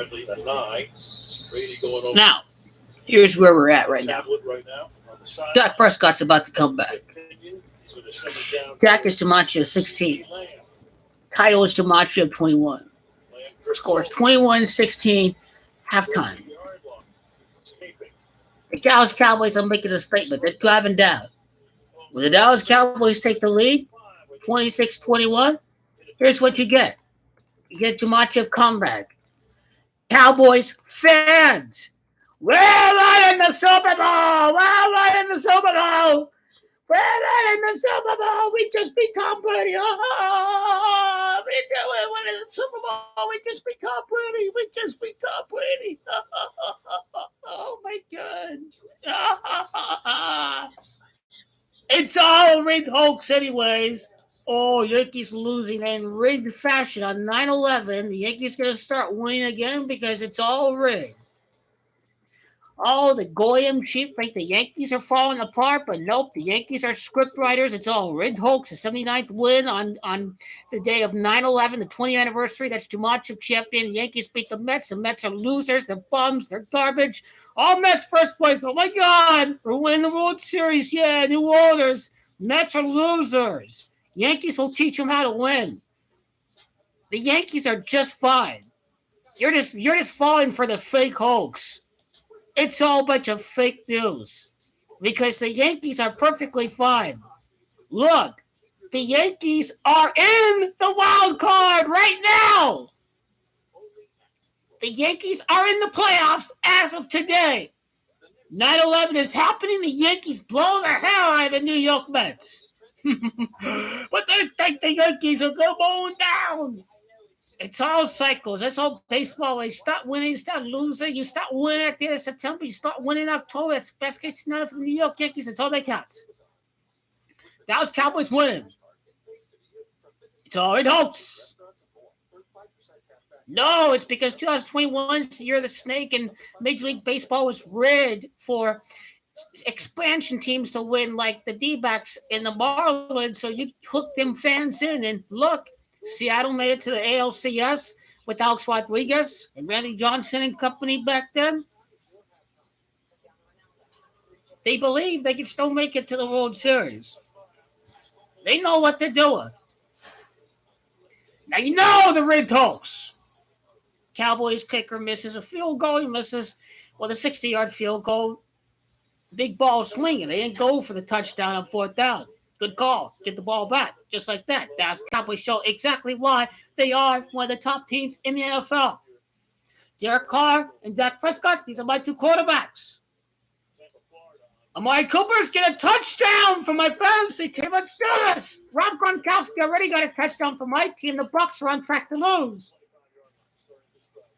Bradley a 9. Brady going over. Now, here's where we're at right now. Dak Prescott's about to come back. Dak is Gematria 16. Title is Gematria 21. Scores 21-16 halftime. The Dallas Cowboys are making a statement. They're driving down. When the Dallas Cowboys take the lead, 26-21, here's what you get. You get Gematria comeback. Cowboys fans, we're right in the Super Bowl. We're right in the Super Bowl. We're right in the Super Bowl. We just beat Tom Brady. Oh, we're winning the Super Bowl. We just beat Tom Brady. We just beat Tom Brady. Oh, my God. It's all rigged hoax anyways. Oh, Yankees losing in rigged fashion on 9/11. The Yankees going to start winning again because it's all rigged. Oh, the Goyim chief think the Yankees are falling apart, but nope, the Yankees are script writers. It's all rigged hoax. The 79th win on the day of 9/11, the 20th anniversary. That's Gematria champion. The Yankees beat the Mets. The Mets are losers. They're bums. They're garbage. All Mets first place. Oh, my God. We're winning the World Series. Yeah, new owners. Mets are losers. Yankees will teach them how to win. The Yankees are just fine. You're just falling for the fake hoax. It's all a bunch of fake news because the Yankees are perfectly fine. Look, the Yankees are in the wild card right now. The Yankees are in the playoffs as of today. 9/11 is happening. The Yankees blow the hell out of the New York Mets. But they think the Yankees are going down. It's all cycles. That's all baseball. You start winning, you start losing. You start winning at the end of September. You start winning in October. That's best case scenario for the New York Yankees. That's all that counts. Dallas Cowboys winning. It's all in hoax. No, it's because 2021 is the year of the snake, and Major League Baseball was rigged for expansion teams to win, like the D-backs in the Marlins. So you hook them fans in, and look, Seattle made it to the ALCS with Alex Rodriguez and Randy Johnson and company back then. They believe they can still make it to the World Series. They know what they're doing. Now you know the rigged hoax. Cowboys kicker misses a field goal. He misses with a 60-yard field goal. Big ball swinging. They didn't go for the touchdown on 4th down. Good call. Get the ball back. Just like that. Dallas Cowboys show exactly why they are one of the top teams in the NFL. Derek Carr and Dak Prescott, these are my two quarterbacks. Amari Cooper's get a touchdown for my fantasy team. Let's do this. Rob Gronkowski already got a touchdown for my team. The Bucks are on track to lose.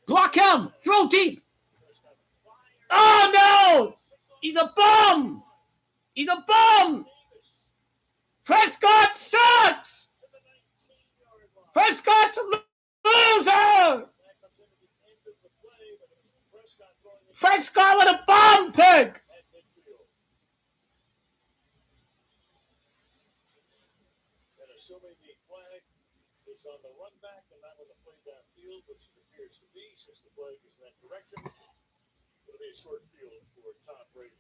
Block him. Throw deep. Oh, no. He's a bum. He's a bum. Prescott sucks. Prescott's a loser. Prescott with a bomb pick. And assuming the flag is on the run back and not with the play downfield, which it appears to be, since the flag is in that direction, it'll be a short field for Tom Brady.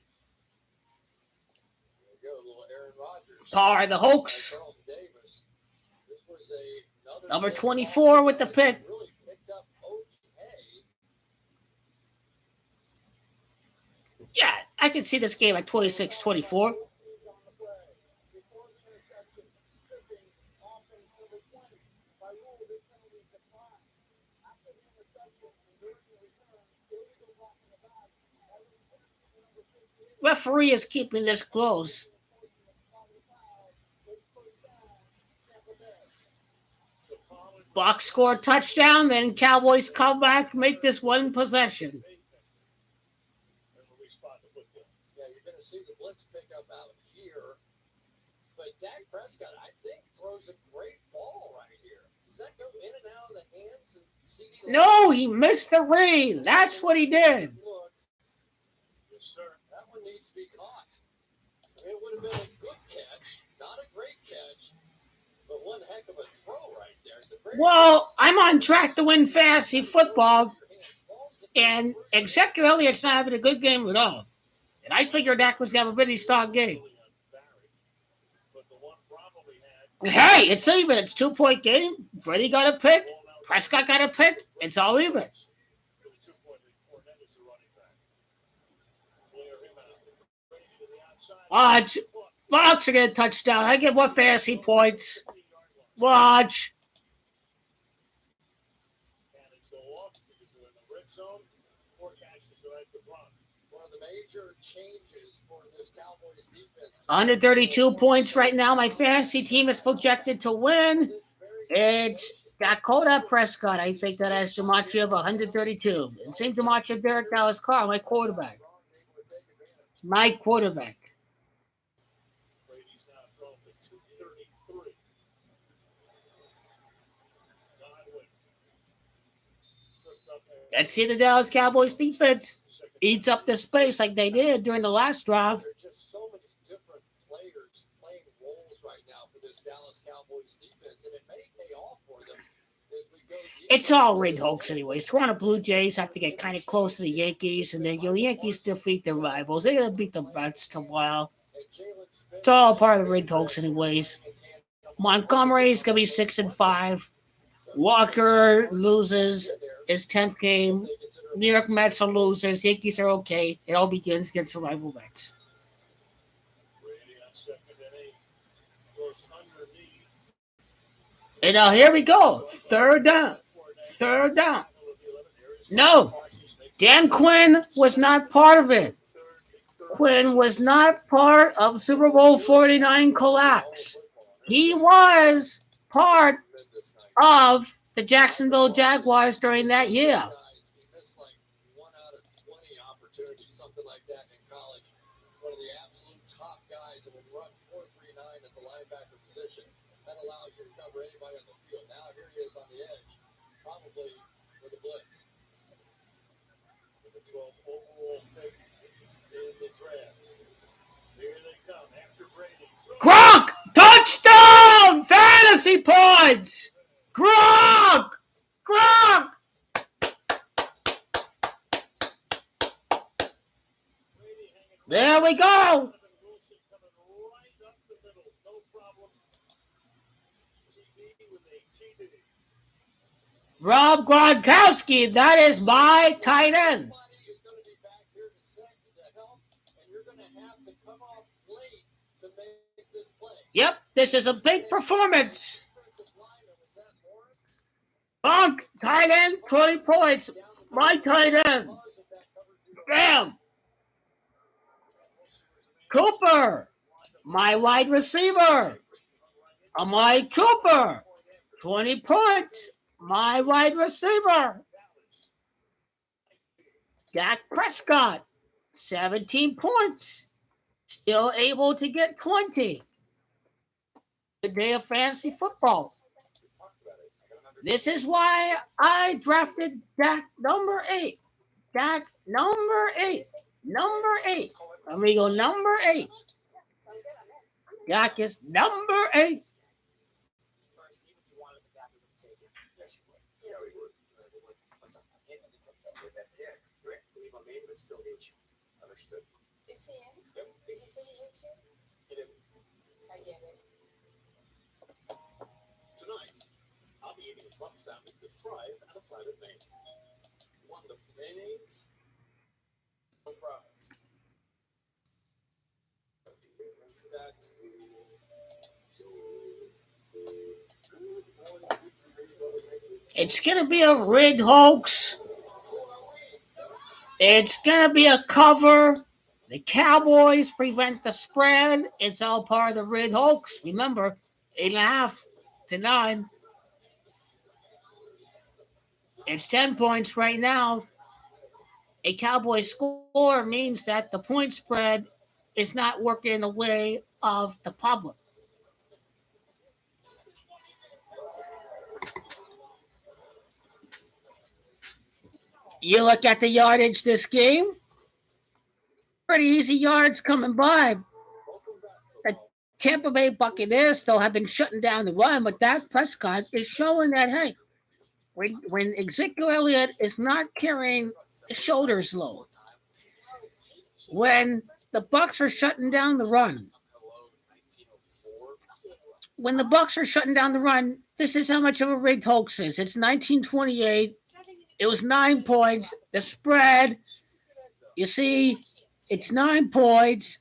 There we go, a little Aaron Rodgers. Carr, the hoax. This was Number 24 with the pick. Really picked up okay. Yeah, I can see this game at 26-24. Referee is keeping this close. Bucks score a touchdown, then Cowboys come back, make this one possession. Yeah, you're going to see the blitz pick up out here. But Dak Prescott, I think, throws a great ball right here. Does that go in and out of the hands of CD? No, he missed the read. That's what he did. Look. Yes, sir. That one needs to be caught. I mean, it would have been a good catch, not a great catch. But one heck of a throw right there. Well, I'm on track to win fantasy football. And Ezekiel Elliott's not having a good game at all. And I figured Dak was going to have a pretty strong game. Hey, it's even. It's 2-point game. Freddie got a pick. Prescott got a pick. It's all even. Watch. Bucks are going to touchdown. I get more fantasy points. Watch. One of the major changes for this Cowboys defense. 132 points right now. My fantasy team is projected to win. It's Dakota Prescott. I think that has Gematria of 132. And same Gematria Derek Dallas Carr, my quarterback. My quarterback. Let's see the Dallas Cowboys defense eats up the space like they did during the last drive. There are just so many different players playing roles right now for this Dallas Cowboys defense, and it may pay off for them as we go deep. It's all rigged hoax anyways. Toronto Blue Jays have to get kind of close to the Yankees, and then the Yankees defeat their rivals. They're going to beat the Mets tomorrow. It's all part of the rigged hoax anyways. Montgomery's going to be 6-5. Walker loses his 10th game. New York Mets are losers. Yankees are okay. It all begins against the rival Mets. And now here we go. Third down. No. Dan Quinn was not part of it. Quinn was not part of Super Bowl 49 collapse. He was part of the Jacksonville Jaguars during that year. He missed like 1 out of 20 opportunities, something like that in college. One of the absolute top guys and would run 4.39 at the linebacker position. That allows you to cover anybody on the field. Now here he is on the edge, probably with a blitz. With the 12 overall pick in the draft. Here they come after Brady. Gronk! Touchdown! Fantasy points! Gronk! There we go. Rob Gronkowski, that is my tight end. Yep, this is a big performance. Gronk, tight end, 20 points. My tight end. Bam. Cooper, my wide receiver. Amari Cooper, 20 points. My wide receiver. Dak Prescott, 17 points. Still able to get 20. The day of fantasy football. This is why I drafted Dak number 8. Dak number 8. Number 8. Let me go number 8. Dak is number 8. Is he in? Yep. Did he say he hates you? He didn't. I get it. Tonight, I'll be eating a club sandwich with fries and a side of mayonnaise. Wonderful mayonnaise. No fries. It's going to be a rigged hoax. It's going to be a cover. The Cowboys prevent the spread. It's all part of the rigged hoax. Remember, 8.5 to 9. It's 10 points right now. A Cowboy score means that the point spread is not working in the way of the public. You look at the yardage this game. Pretty easy yards coming by. The Tampa Bay Buccaneers still have been shutting down the run, but Dak Prescott is showing that, hey, when Ezekiel Elliott is not carrying the shoulders low, when the Bucks are shutting down the run, when the Bucks are shutting down the run, this is how much of a rigged hoax is. It's 1928. It was 9 points. The spread, you see, it's 9 points.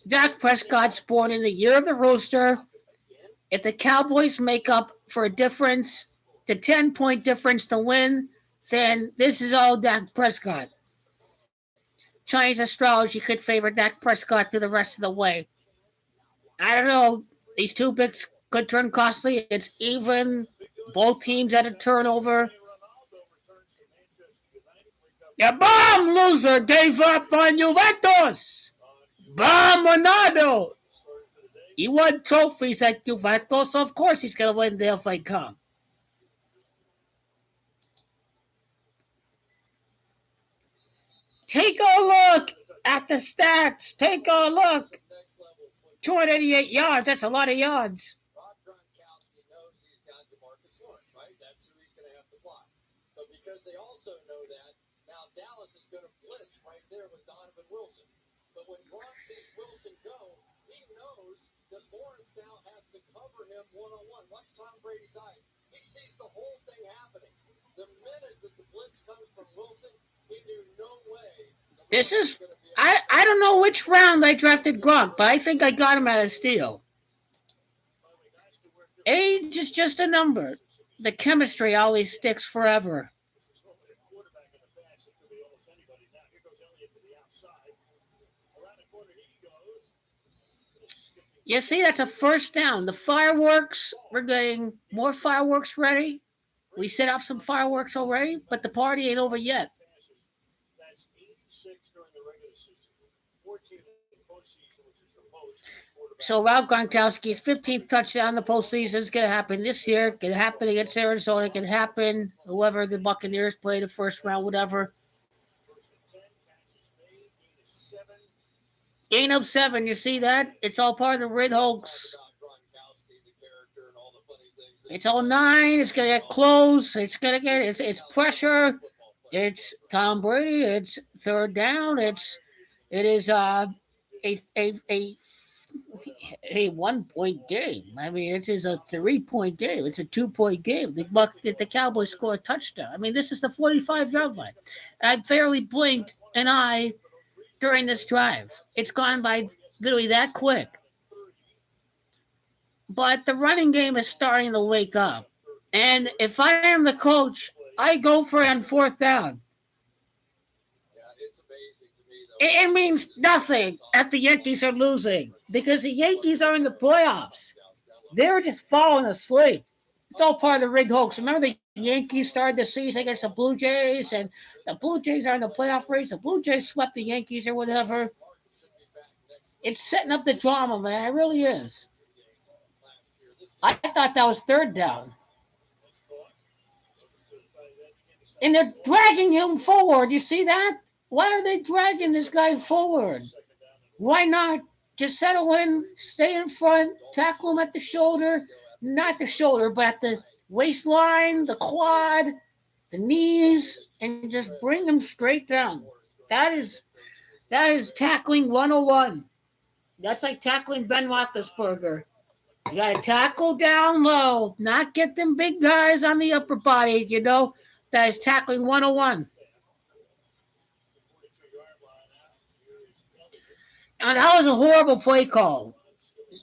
Dak Prescott's born in the year of the rooster. If the Cowboys make up for a difference, the 10-point difference to win, then this is all Dak Prescott. Chinese astrology could favor Dak Prescott through the rest of the way. I don't know. These two picks could turn costly. It's even. Both teams had a turnover. The bomb loser gave up on Juventus. Bomb Ronaldo. He won trophies at Juventus, so of course he's going to win the FA Cup. Take a look at the stats. Take a look. 288 yards. That's a lot of yards. Rob Gronkowski knows he's got DeMarcus Lawrence, right? That's who he's going to have to block. But because they also know that, now Dallas is going to blitz right there with Donovan Wilson. But when Gronk sees Wilson go, he knows that Lawrence now has to cover him one-on-one. Watch Tom Brady's eyes. He sees the whole thing happening. The minute that the blitz comes from Wilson, he knew no way. This is, I don't know which round I drafted Gronk, but I think I got him at a steal. Age is just a number. The chemistry always sticks forever. You see, that's a first down. The fireworks, we're getting more fireworks ready. We set up some fireworks already, but the party ain't over yet. That's 86 during the regular season, 14 in the postseason, which is the most. So Rob Gronkowski's 15th touchdown in the postseason is going to happen this year. It can happen against Arizona. It can happen whoever the Buccaneers play the first round, whatever. Gain of 7, you see that? It's all part of the Red Hoax. It's all 9. It's going to get close. It's going to get, it's pressure. It's Tom Brady. It's third down. It is a 1-point game. I mean, it is a 3-point game. It's a 2-point game. The Cowboys score a touchdown. I mean, this is the 45-yard line. I barely blinked an eye during this drive. It's gone by literally that quick. But the running game is starting to wake up. And if I am the coach, I go for it on fourth down. It means nothing that the Yankees are losing because the Yankees are in the playoffs. They're just falling asleep. It's all part of the rigged hoax. Remember the Yankees started the season against the Blue Jays, and the Blue Jays are in the playoff race. The Blue Jays swept the Yankees or whatever. It's setting up the drama, man. It really is. I thought that was third down. And they're dragging him forward. You see that? Why are they dragging this guy forward? Why not just settle in, stay in front, tackle him at the shoulder, not the shoulder, but at the waistline, the quad, the knees, and just bring him straight down. That is tackling 101. That's like tackling Ben Roethlisberger. You got to tackle down low, not get them big guys on the upper body, you know. That is tackling 101. And that was a horrible play call.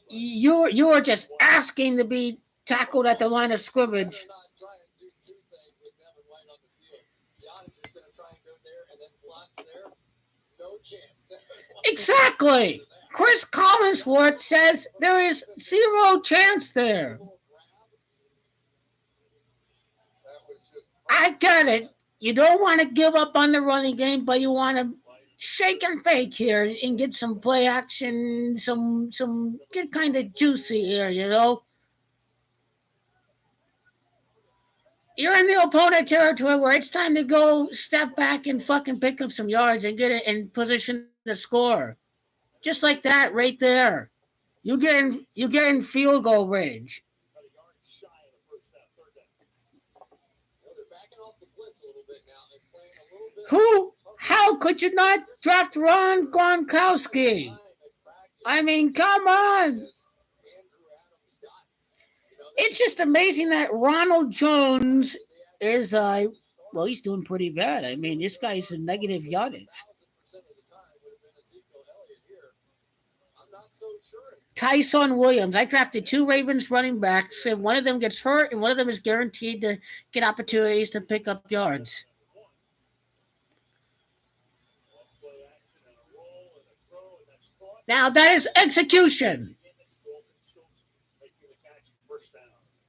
You were just asking to be tackled at the line of scrimmage. Exactly. Chris Collinsworth says there is 0 chance there. I get it. You don't want to give up on the running game, but you want to shake and fake here and get some play action, some get kind of juicy here, you know. You're in the opponent territory where it's time to go step back and fucking pick up some yards and get it in position to score. Just like that right there. You get in field goal range. blitz a little bit now and playing a little bit. Who? How could you not draft Ron Gronkowski? I mean, come on. It's just amazing that Ronald Jones is, well, he's doing pretty bad. I mean, this guy's a negative yardage. Tyson Williams. I drafted 2 Ravens running backs, and one of them gets hurt, and one of them is guaranteed to get opportunities to pick up yards. Now, that is execution.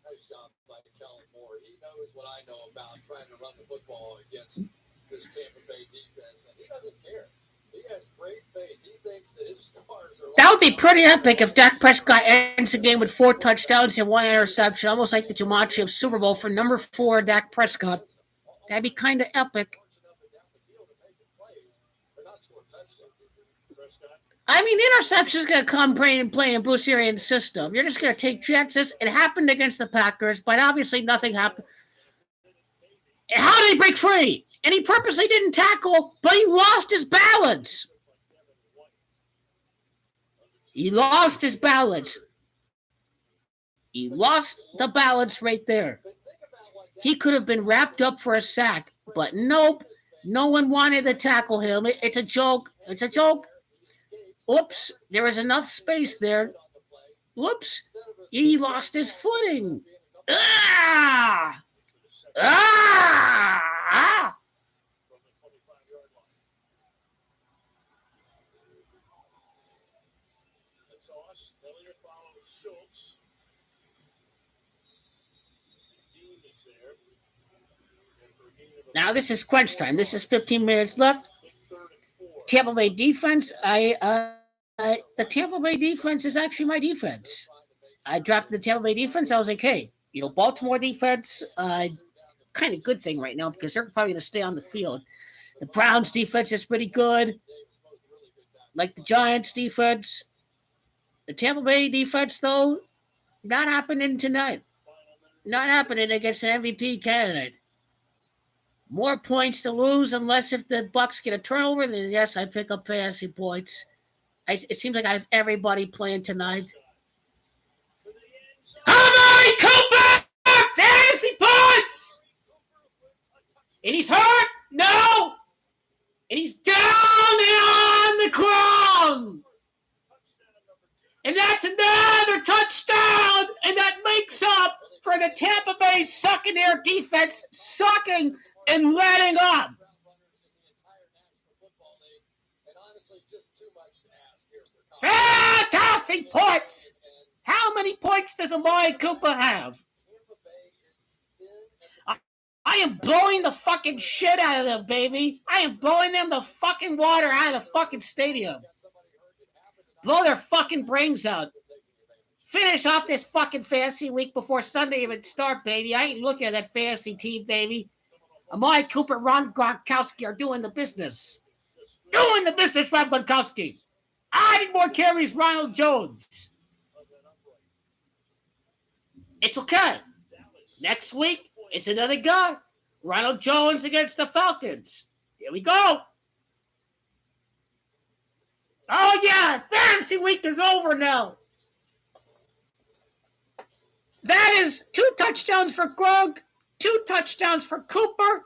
Nice job by Kellen Moore. He knows what I know about trying to run the football against this Tampa Bay defense, and he doesn't care. He has great faith. He thinks that his stars are. That would be pretty epic if Dak Prescott ends the game with 4 touchdowns and 1 interception, almost like the Jumanji of Super Bowl for number 4, Dak Prescott. That'd be kind of epic. I mean, the interception is going to come playing in Bruce Arians' system. You're just going to take chances. It happened against the Packers, but obviously nothing happened. How did he break free? And he purposely didn't tackle, but he lost his balance. He lost his balance. He lost the balance right there. He could have been wrapped up for a sack, but nope. No one wanted to tackle him. It's a joke. It's a joke. Oops, there was enough space there. Whoops, he lost his footing. Ah! Ah! Now this is crunch time. This is 15 minutes left. Tampa Bay defense. The Tampa Bay defense is actually my defense. I drafted the Tampa Bay defense. I was like, hey, Baltimore defense, kind of good thing right now because they're probably going to stay on the field. The Browns defense is pretty good. Like the Giants defense. The Tampa Bay defense, though, not happening tonight. Not happening against an MVP candidate. More points to lose unless if the BUCS get a turnover, then yes, I pick up fantasy points. It seems like I have everybody playing tonight. Amari Cooper! Fantasy points! And he's hurt? No! And he's down and on the ground! And that's another touchdown! And that makes up for the Tampa Bay sucking their defense, sucking and letting up. Fantastic points! How many points does Amari Cooper have? I am blowing the fucking shit out of them, baby. I am blowing them the fucking water out of the fucking stadium. Blow their fucking brains out. Finish off this fucking fantasy week before Sunday even start, baby. I ain't looking at that fantasy team, baby. Amari Cooper, Ron Gronkowski are doing the business. Doing the business, Rob Gronkowski. I need more carries, Ronald Jones. It's okay. Next week, it's another guy. Ronald Jones against the Falcons. Here we go. Oh, yeah. Fantasy week is over now. That is 2 touchdowns for Gronk, 2 touchdowns for Cooper.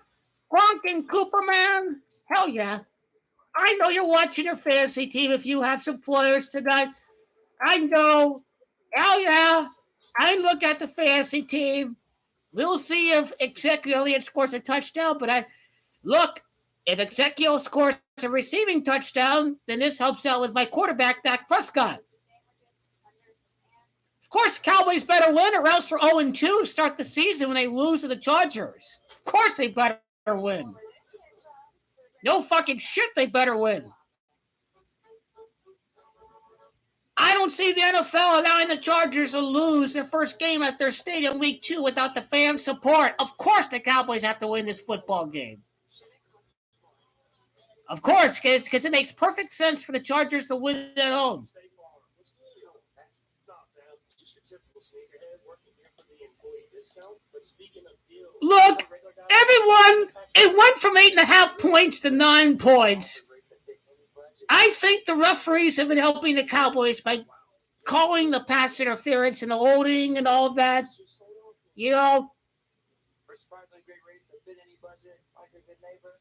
Gronk and Cooper, man. Hell yeah. I know you're watching your fantasy team if you have some players tonight. I know. Hell yeah. I look at the fantasy team. We'll see if Ezekiel Elliott scores a touchdown, but if Ezekiel scores a receiving touchdown, then this helps out with my quarterback, Dak Prescott. Of course, Cowboys better win or else they're 0-2 to start the season when they lose to the Chargers. Of course they better win. No fucking shit, they better win. I don't see the NFL allowing the Chargers to lose their first game at their stadium week 2 without the fan support. Of course the Cowboys have to win this football game. Of course, because it makes perfect sense for the Chargers to win at home. Just a typical sneakerhead working here for the employee discount. But speaking of deals, Look, everyone, it went from 8.5 points to 9 points. I think the referees have been helping the Cowboys by calling the pass interference and the holding and all of that. You know, for surprisingly great rates that fit any budget, like a good neighbor,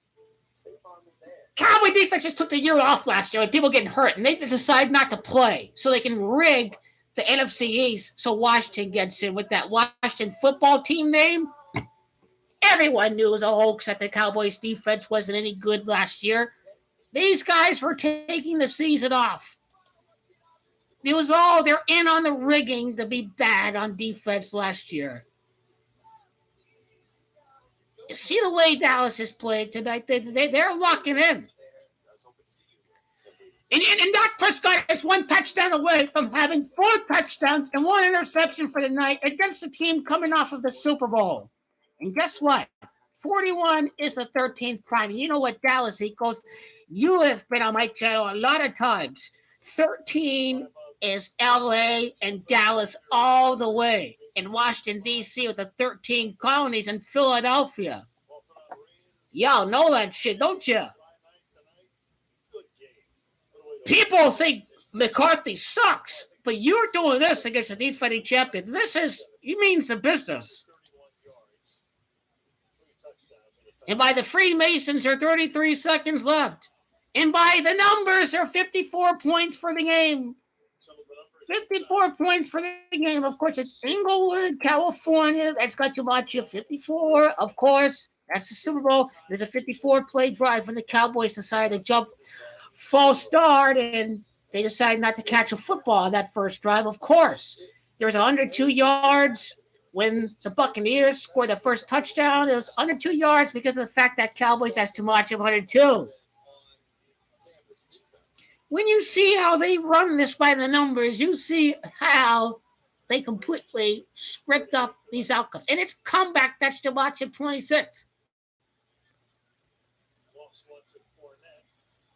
State Farm is there. Cowboy defense just took the year off last year and people getting hurt, and they decide not to play so they can rig the NFC East so Washington gets in with that Washington football team name. Everyone knew it was a hoax that the Cowboys defense wasn't any good last year. These guys were taking the season off. It was all, they're in on the rigging to be bad on defense last year. You see the way Dallas is playing tonight. They're locking in. And Dak Prescott is one touchdown away from having 4 touchdowns and 1 interception for the night against a team coming off of the Super Bowl. And guess what? 41 is the 13th prime. You know what Dallas equals? You have been on my channel a lot of times. 13 is LA and Dallas all the way. In Washington, D.C. with the 13 colonies in Philadelphia. Y'all know that shit, don't you? People think McCarthy sucks, but you're doing this against a defending champion. He means the business. And by the Freemasons, there are 33 seconds left. And by the numbers, there are 54 points for the game. 54 points for the game. Of course, it's Inglewood, California. That's got you much. 54, of course. That's the Super Bowl. There's a 54-play drive when the Cowboys decided to jump false start, and they decided not to catch a football on that first drive. Of course, there was 102 yards when the Buccaneers scored the first touchdown. It was under 2 yards because of the fact that Cowboys has too much of 102. When you see how they run this by the numbers, you see how they completely script up these outcomes. And it's comeback that's to watch at 26.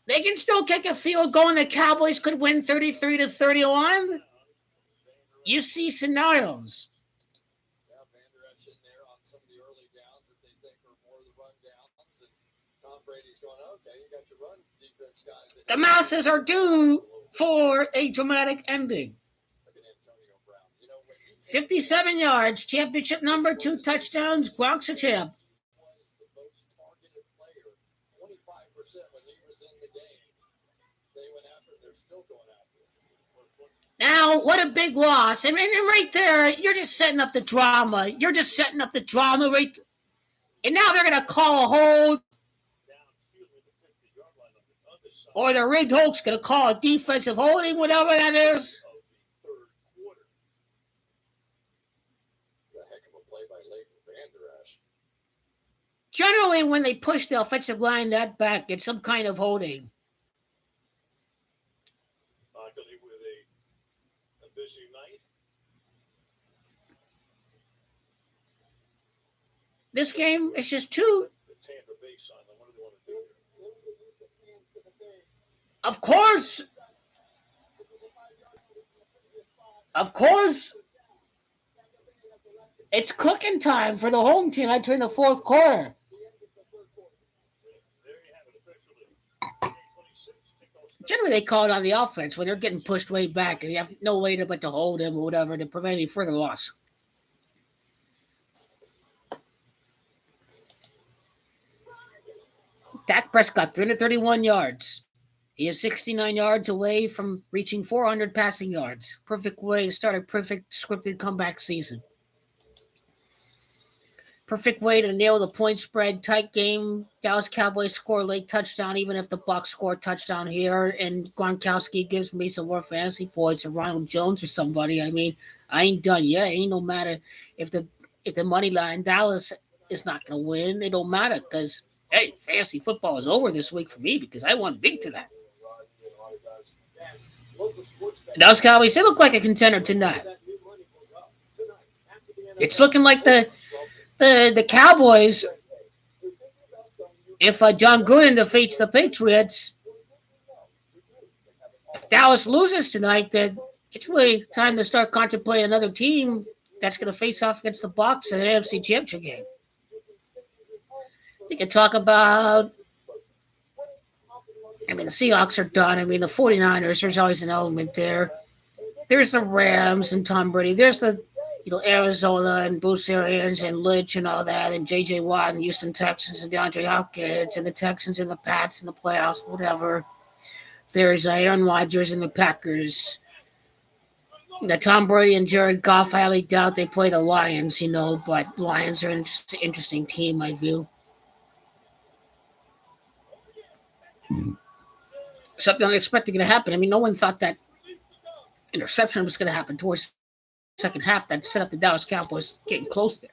They can still kick a field goal, and the Cowboys could win 33-31. You see scenarios. Yeah, Vander Esch in there on some of the early downs that they think are more the run downs, and Tom Brady's going, okay, you got your run defense guys. The masses are due for a dramatic ending. 57 yards, championship number, 2 touchdowns, Gronk's a champ. Was the most targeted player, 25% when he was in the game. They went after it. They're still going after it. Now, what a big loss. And right there, you're just setting up the drama. You're just setting up the drama right there. And now they're going to call a hold. Or the rigged hoax going to call a defensive holding, whatever that is. A heck of a play by Vander Esch. Generally, when they push the offensive line that back, it's some kind of holding. Luckily, with a busy night. This game is just too. The Tampa Bay sign. What do they want to do here? Of course. Of course. It's cooking time for the home team entering the fourth quarter. Generally, they call it on the offense when they're getting pushed way back and you have no way but to hold him or whatever to prevent any further loss. Dak Prescott, 331 yards. He is 69 yards away from reaching 400 passing yards. Perfect way to start a perfect scripted comeback season. Perfect way to nail the point spread, tight game. Dallas Cowboys score a late touchdown, even if the BUCS score a touchdown here. And Gronkowski gives me some more fantasy points, or Ronald Jones or somebody. I mean, I ain't done yet. It ain't no matter if the money line Dallas is not going to win. It don't matter because, hey, fantasy football is over this week for me because I won big tonight. Dallas Cowboys, they look like a contender tonight. It's looking like the Cowboys, if John Gruden defeats the Patriots, if Dallas loses tonight, then It's really time to start contemplating another team that's going to face off against the BUCS in an NFC Championship game. You can talk about, I mean, the Seahawks are done. I mean, the 49ers, there's always an element there. There's the Rams and Tom Brady. There's the, Arizona and Bruce Arians and Lynch and all that, and J.J. Watt and Houston Texans and DeAndre Hopkins and the Texans and the Pats and the playoffs, whatever. There's Aaron Rodgers and the Packers. Tom Brady and Jared Goff, I highly doubt they play the Lions, but Lions are an interesting team, in my view. Something unexpected going to happen. I mean, no one thought that interception was going to happen towards the second half that set up the Dallas Cowboys getting close there.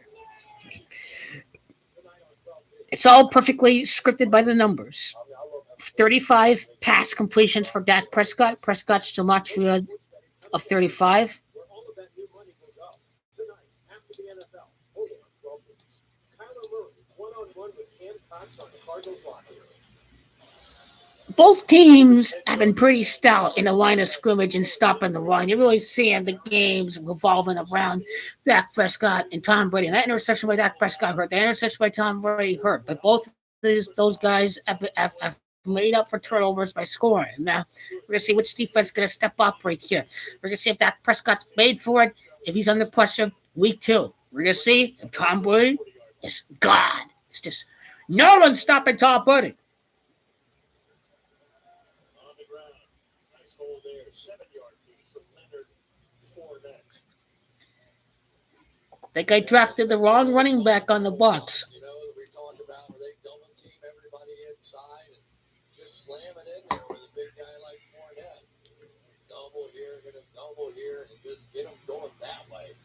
It's all perfectly scripted by the numbers. 35 pass completions for Dak Prescott. Prescott's still not short of 35. Both teams have been pretty stout in the line of scrimmage and stopping the run. You're really seeing the games revolving around Dak Prescott and Tom Brady. And that interception by Dak Prescott hurt. That interception by Tom Brady hurt. But both those guys have made up for turnovers by scoring. Now, we're going to see which defense is going to step up right here. We're going to see if Dak Prescott's made for it, if he's under pressure week 2. We're going to see if Tom Brady is God. It's just no one stopping Tom Brady. Hold there, 7-yard lead from Leonard Fournette. I think I drafted the wrong running back on the BUCS. We talked about where they double team everybody inside and just slam it in there with a big guy like Fournette. Double here, gonna double here, and just get them going that way.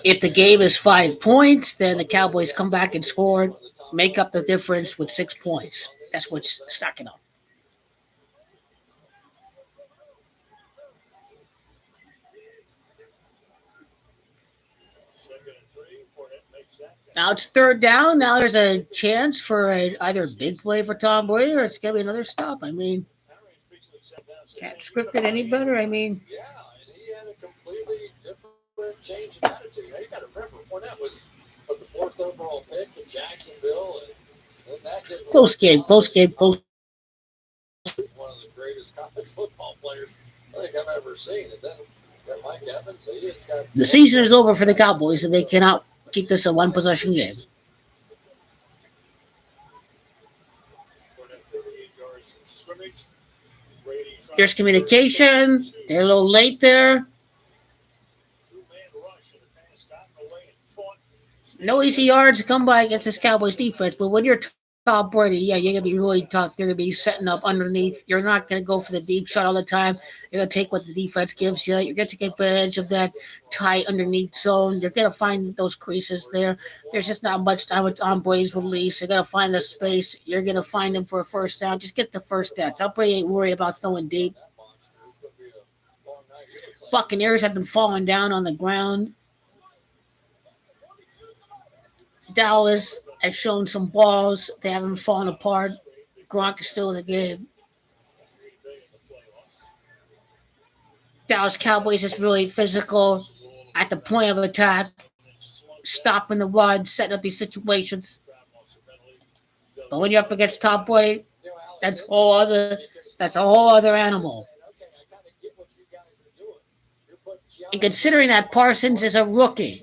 If the game is 5 points, then the Cowboys come back and score, make up the difference with 6 points. That's what's stacking up. Now it's 3rd down. Now there's a chance for either a big play for Tom Brady or it's going to be another stop. I mean, can't script it any better. I mean, yeah, and he had a completely different change in attitude. Now, you got to remember, Fournette was the 4th overall pick in Jacksonville, and that didn't close game. One of the greatest college football players I think I've ever seen. And then Mike Evans, he has got the season is over for the Cowboys, and they cannot keep this a one-possession game. There's communication. They're a little late there. No easy yards to come by against this Cowboys defense, but when you're Tom Brady, you're going to be really tough. They're going to be setting up underneath. You're not going to go for the deep shot all the time. You're going to take what the defense gives you. You're going to take advantage of that tight underneath zone. You're going to find those creases there. There's just not much time with Tom Brady's release. You're going to find the space. You're going to find him for a first down. Just get the first down. Tom Brady ain't worried about throwing deep. Buccaneers have been falling down on the ground. Dallas has shown some balls. They haven't fallen apart. Gronk is still in the game. Dallas Cowboys is really physical at the point of attack, stopping the run, setting up these situations. But when you're up against Tom Brady, that's a whole other animal. And considering that Parsons is a rookie,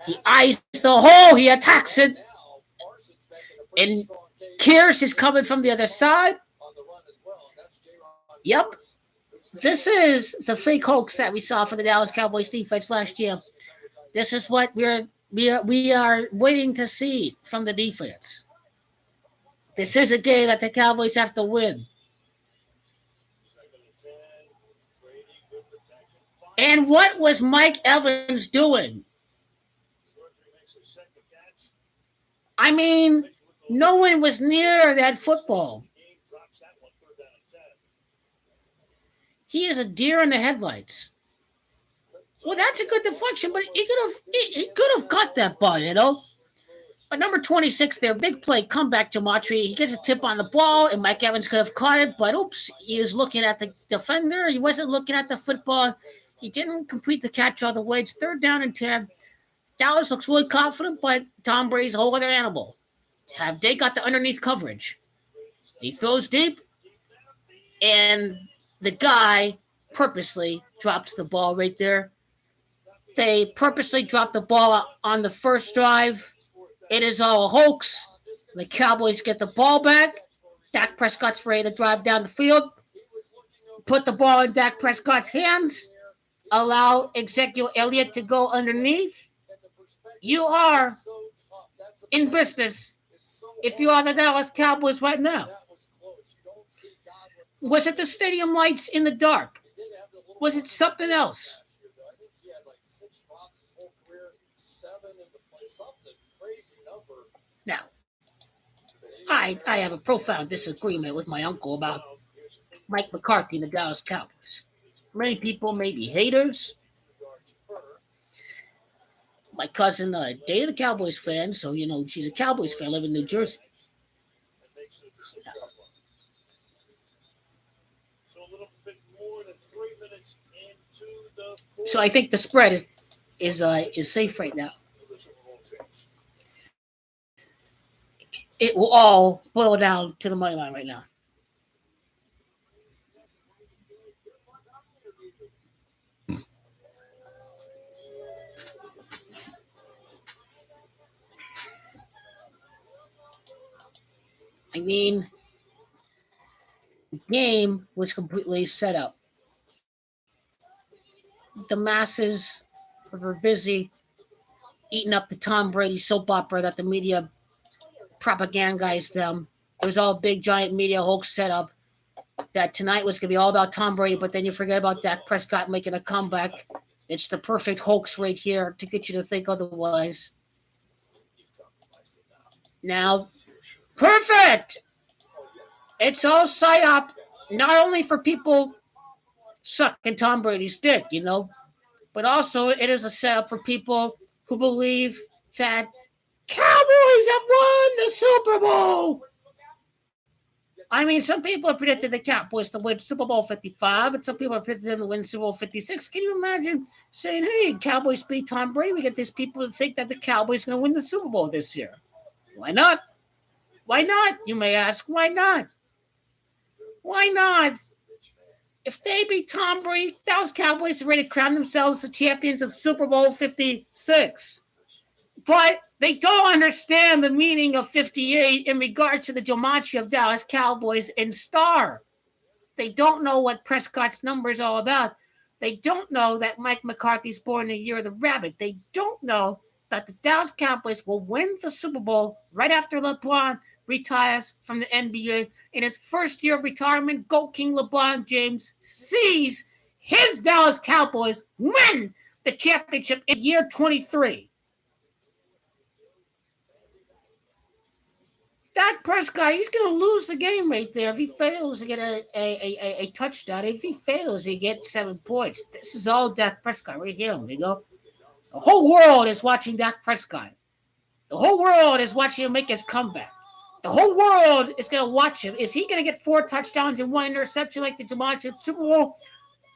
he eyes the hole. He attacks it. And Kearse is coming from the other side. Yep. This is the fake hoax that we saw for the Dallas Cowboys defense last year. This is what we are waiting to see from the defense. This is a game that the Cowboys have to win. And what was Mike Evans doing? I mean, no one was near that football. He is a deer in the headlights. Well, that's a good deflection, but he could have got that ball, But number 26 there, big play, comeback gematria. He gets a tip on the ball, and Mike Evans could have caught it, but oops, he was looking at the defender. He wasn't looking at the football. He didn't complete the catch all the way. It's 3rd down and 10. Dallas looks really confident, but Tom Brady's a whole other animal. Have they got the underneath coverage? He throws deep, and the guy purposely drops the ball right there. They purposely dropped the ball on the first drive. It is all a hoax. The Cowboys get the ball back. Dak Prescott's ready to drive down the field. Put the ball in Dak Prescott's hands. Allow Ezekiel Elliott to go underneath. You are in business if you are the Dallas Cowboys right now. Was it the stadium lights in the dark? Was it something else? I think he had like 6 drops his whole career, 7 in the play, something crazy number. Now, I have a profound disagreement with my uncle about Mike McCarthy and the Dallas Cowboys. Many people may be haters. My cousin dated a Cowboys fan, so, she's a Cowboys fan, living in New Jersey. So I think the spread is safe right now. It will all boil down to the money line right now. I mean, the game was completely set up. The masses were busy eating up the Tom Brady soap opera that the media propagandized them. It was all big, giant media hoax set up that tonight was going to be all about Tom Brady, but then you forget about Dak Prescott making a comeback. It's the perfect hoax right here to get you to think otherwise. Now, perfect! It's all psyop, not only for people sucking Tom Brady's dick, but also it is a setup for people who believe that Cowboys have won the Super Bowl. I mean, some people have predicted the Cowboys to win Super Bowl 55, and some people have predicted them to win Super Bowl 56. Can you imagine saying, hey, Cowboys beat Tom Brady? We get these people to think that the Cowboys are going to win the Super Bowl this year. Why not? Why not? You may ask, why not? Why not? If they beat Tom Brady, Dallas Cowboys are ready to crown themselves the champions of Super Bowl 56. But they don't understand the meaning of 58 in regards to the gematria of Dallas Cowboys and star. They don't know what Prescott's number is all about. They don't know that Mike McCarthy's born the year of the rabbit. They don't know that the Dallas Cowboys will win the Super Bowl right after LeBron retires from the NBA. In his first year of retirement, GOAT King LeBron James sees his Dallas Cowboys win the championship in year 23. Dak Prescott, he's going to lose the game right there if he fails to get a touchdown. If he fails, he gets 7 points. This is all Dak Prescott right here, amigo. The whole world is watching Dak Prescott. The whole world is watching him make his comeback. The whole world is going to watch him. Is he going to get 4 touchdowns and 1 interception like the gematria Super Bowl?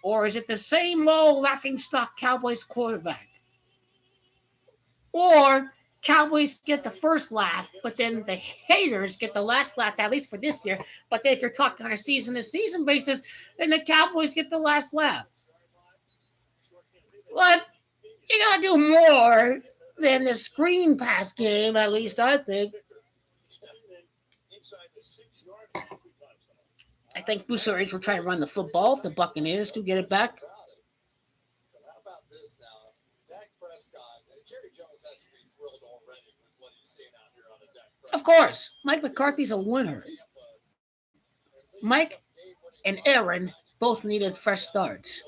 Or is it the same low laughingstock Cowboys quarterback? Or Cowboys get the first laugh, but then the haters get the last laugh, at least for this year. But then if you're talking on a season-to-season basis, then the Cowboys get the last laugh. But you got to do more than the screen pass game, at least I think. I think BOOOYS will try to run the football if the Buccaneers do get it back. How about this now? Dak Prescott, Jerry Jones has to be thrilled already with what he's seeing out here on a Dak Prescott. Of course, Mike McCarthy's a winner. Mike and Aaron both needed fresh starts.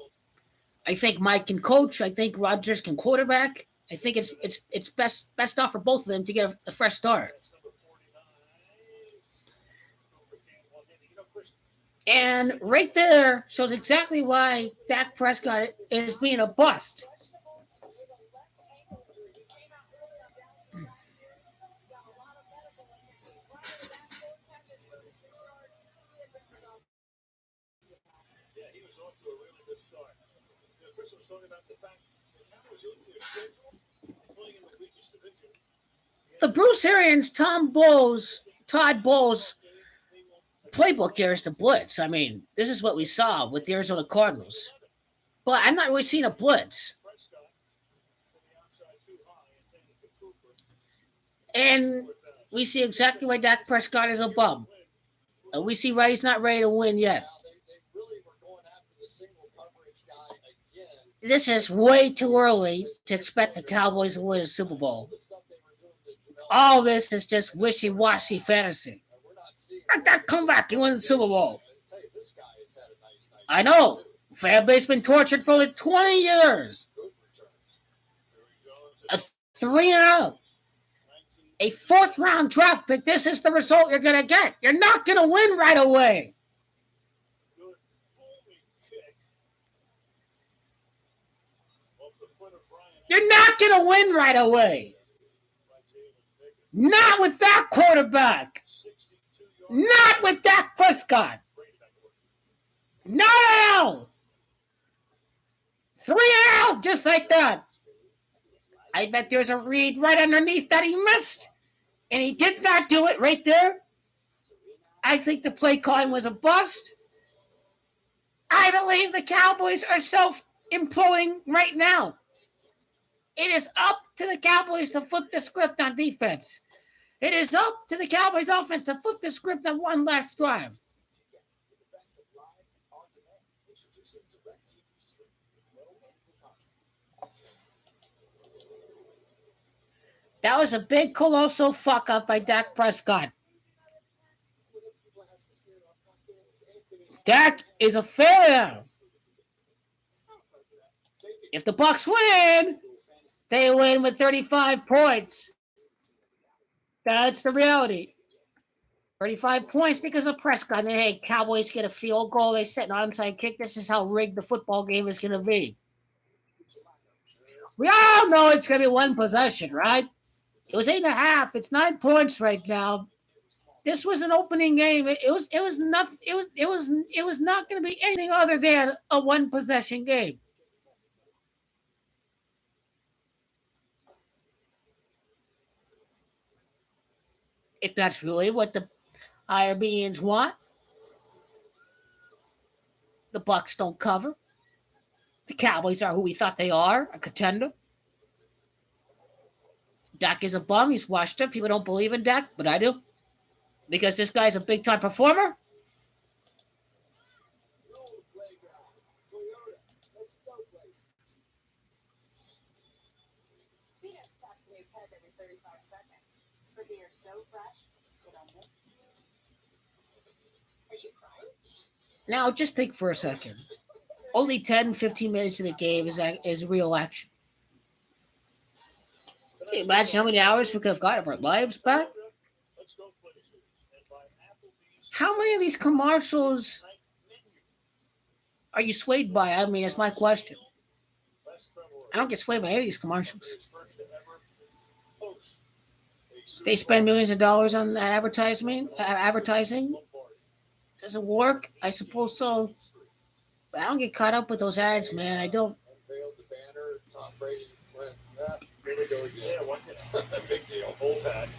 I think Mike can coach. I think Rodgers can quarterback. I think it's best off for both of them to get a fresh start. And right there shows exactly why Dak Prescott is being a bust. person was talking about the fact the Cowboys look at their schedule, they're playing in the weakest division. The Bruce Arians, Todd Bowles playbook here is to blitz. I mean, this is what we saw with the Arizona Cardinals. But I'm not really seeing a blitz. And we see exactly why Dak Prescott is a bum. And we see why he's not ready to win yet. They really were going after the single coverage guy again. This is way too early to expect the Cowboys to win a Super Bowl. All this is just wishy-washy fantasy. Let that come back and win the Super Bowl. I know. Fan base been tortured for like 20 years. A 3-0. A 4th-round draft pick. This is the result you're going to get. You're not going to win right away. You're not going to win right away. Not with that quarterback. Not with Dak Prescott. No. 3-0, just like that. I bet there's a read right underneath that he missed. And he did not do it right there. I think the play calling was a bust. I believe the Cowboys are self-imploding right now. It is up to the Cowboys to flip the script on defense. It is up to the Cowboys offense to flip the script on one last drive. That was a big colossal fuck up by Dak Prescott. Dak is a failure. If the BUCS win, they win with 35 points. That's the reality. 35 points because of Prescott. And hey, Cowboys get a field goal. They set an onside kick. This is how rigged the football game is going to be. We all know it's going to be one possession, right? It was 8.5. It's 9 points right now. This was an opening game. It was not going to be anything other than a one possession game. If that's really what the IRBians want, the BUCS don't cover. The Cowboys are who we thought they are, a contender. Dak is a bum. He's washed up. People don't believe in Dak, but I do. Because this guy's a big-time performer. Peanuts talks to new pet every 35 seconds. For beer so fresh, it on me. Are you crying? Now, just think for a second. Only 10, 15 minutes of the game is real action. Can you imagine how many hours we could have got of our lives back? How many of these commercials are you swayed by? I mean, that's my question. I don't get swayed by any of these commercials. They spend millions of dollars on that advertising. Does it work? I suppose so. But I don't get caught up with those ads, man. I don't. Unveiled the banner. Tom Brady went, here we go again. Yeah, big deal. Old hat.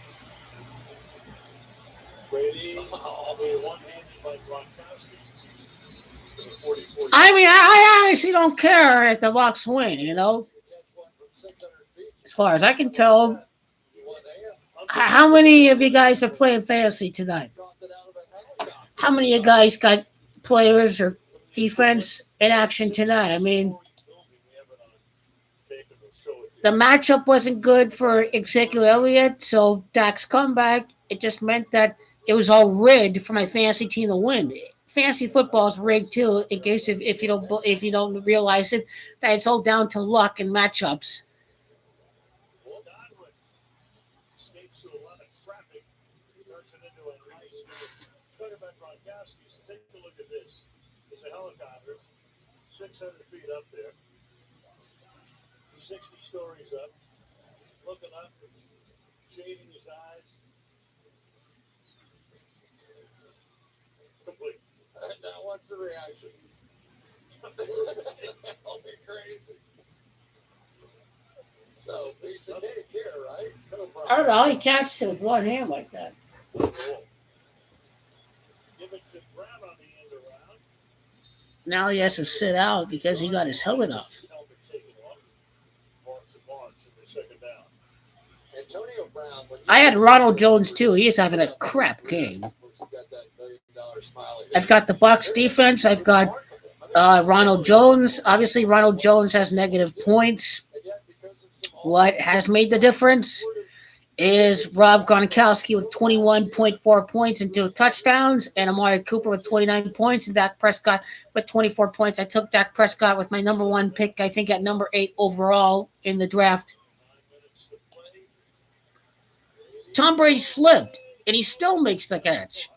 Brady, one-handed by Gronkowski. I mean, I honestly don't care if the BUCS win, you know. As far as I can tell, how many of you guys are playing fantasy tonight? How many of you guys got players or defense in action tonight? I mean, the matchup wasn't good for Ezekiel Elliott, so Dak's comeback, it just meant that it was all rigged for my fantasy team to win. Fantasy football is rigged too. In case if you don't realize it, that it's all down to luck and matchups. Escapes through a lot of traffic, turns it into a nice. Talk about Gronkowski. So take a look at this. There's a helicopter, 600 feet up there, 60 stories up, looking up, shading his eyes. Complete. Now, what's the reaction? That'll be crazy. It's a day here, right? No problem. I don't know. He catches it with one hand like that. Give it to Brown on the end around. Now he has to sit out because he got his helmet off. Helmet taken off. Barnes in the second down. Antonio Brown. I had Ronald Jones too. He is having a crap game. I've got the Bucks defense. I've got Ronald Jones. Obviously, Ronald Jones has negative points. What has made the difference is Rob Gronkowski with 21.4 points and 2 touchdowns, and Amari Cooper with 29 points, and Dak Prescott with 24 points. I took Dak Prescott with my number 1 pick, I think at number 8 overall in the draft. Tom Brady slipped, and he still makes the catch.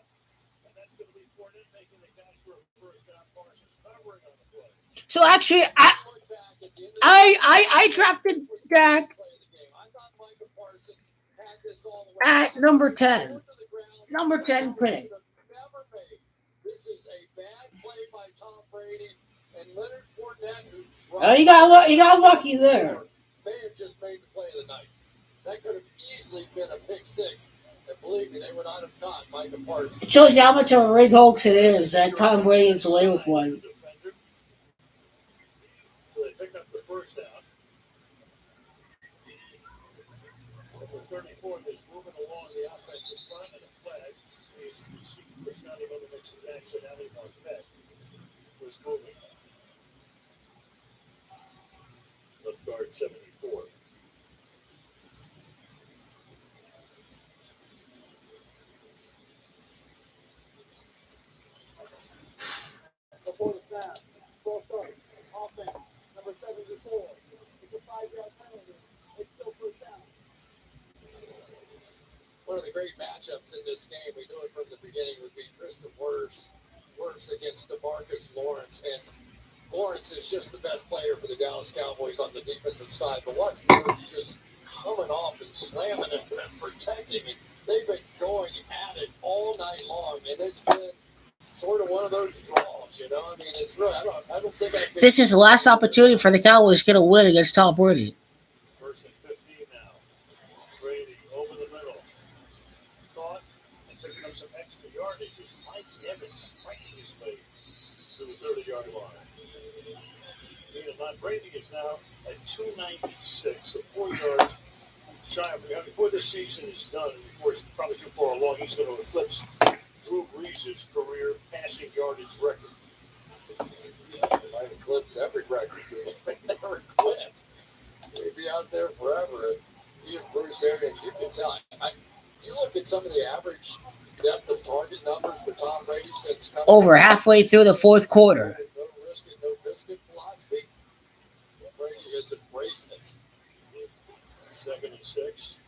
So actually, I drafted Dak at number 10. Number 10 pick. This is a bad play by Tom Brady and Leonard Fournette, who Oh, you got lucky there. may have just made the play of the night. That could have easily been a pick six. And believe me, they would not have caught Micah Parsons. It shows you how much of a rig hoax it is that Tom Brady gets away with one. So they picked up the first down. The 34 is moving along the offensive front, and a flag is pushed out of the mix of Jackson. Ali Marquette was moving. Left guard 74. Before the snap, full start, offense, number 74. It's a 5-yard penalty. It's still first down. One of the great matchups in this game, we knew it from the beginning, would be Tristan Wirfs against DeMarcus Lawrence. And Lawrence is just the best player for the Dallas Cowboys on the defensive side. But watch Wirfs just coming off and slamming him and protecting him. They've been going at it all night long, and it's been sort of one of those draws, you know. I mean, it's really, I don't think I can. This is the last opportunity for the Cowboys to get a win against Tom Brady. First and 15 now. Brady over the middle. Caught and picking up some extra yardage is Mike Evans fighting his way to the 30-yard line. Brady is now at 296, so 4 yards shy of before this season is done, and before it's probably too far along, he's going to eclipse Drew Brees' career passing yardage record. They might eclipse every record because they never quit. They'd be out there forever. And he and Bruce Arians, you can tell. You look at some of the average depth of target numbers for Tom Brady since coming Over halfway through the fourth quarter. No risk it, no biscuit philosophy. Brady has embraced it. 2nd and 6.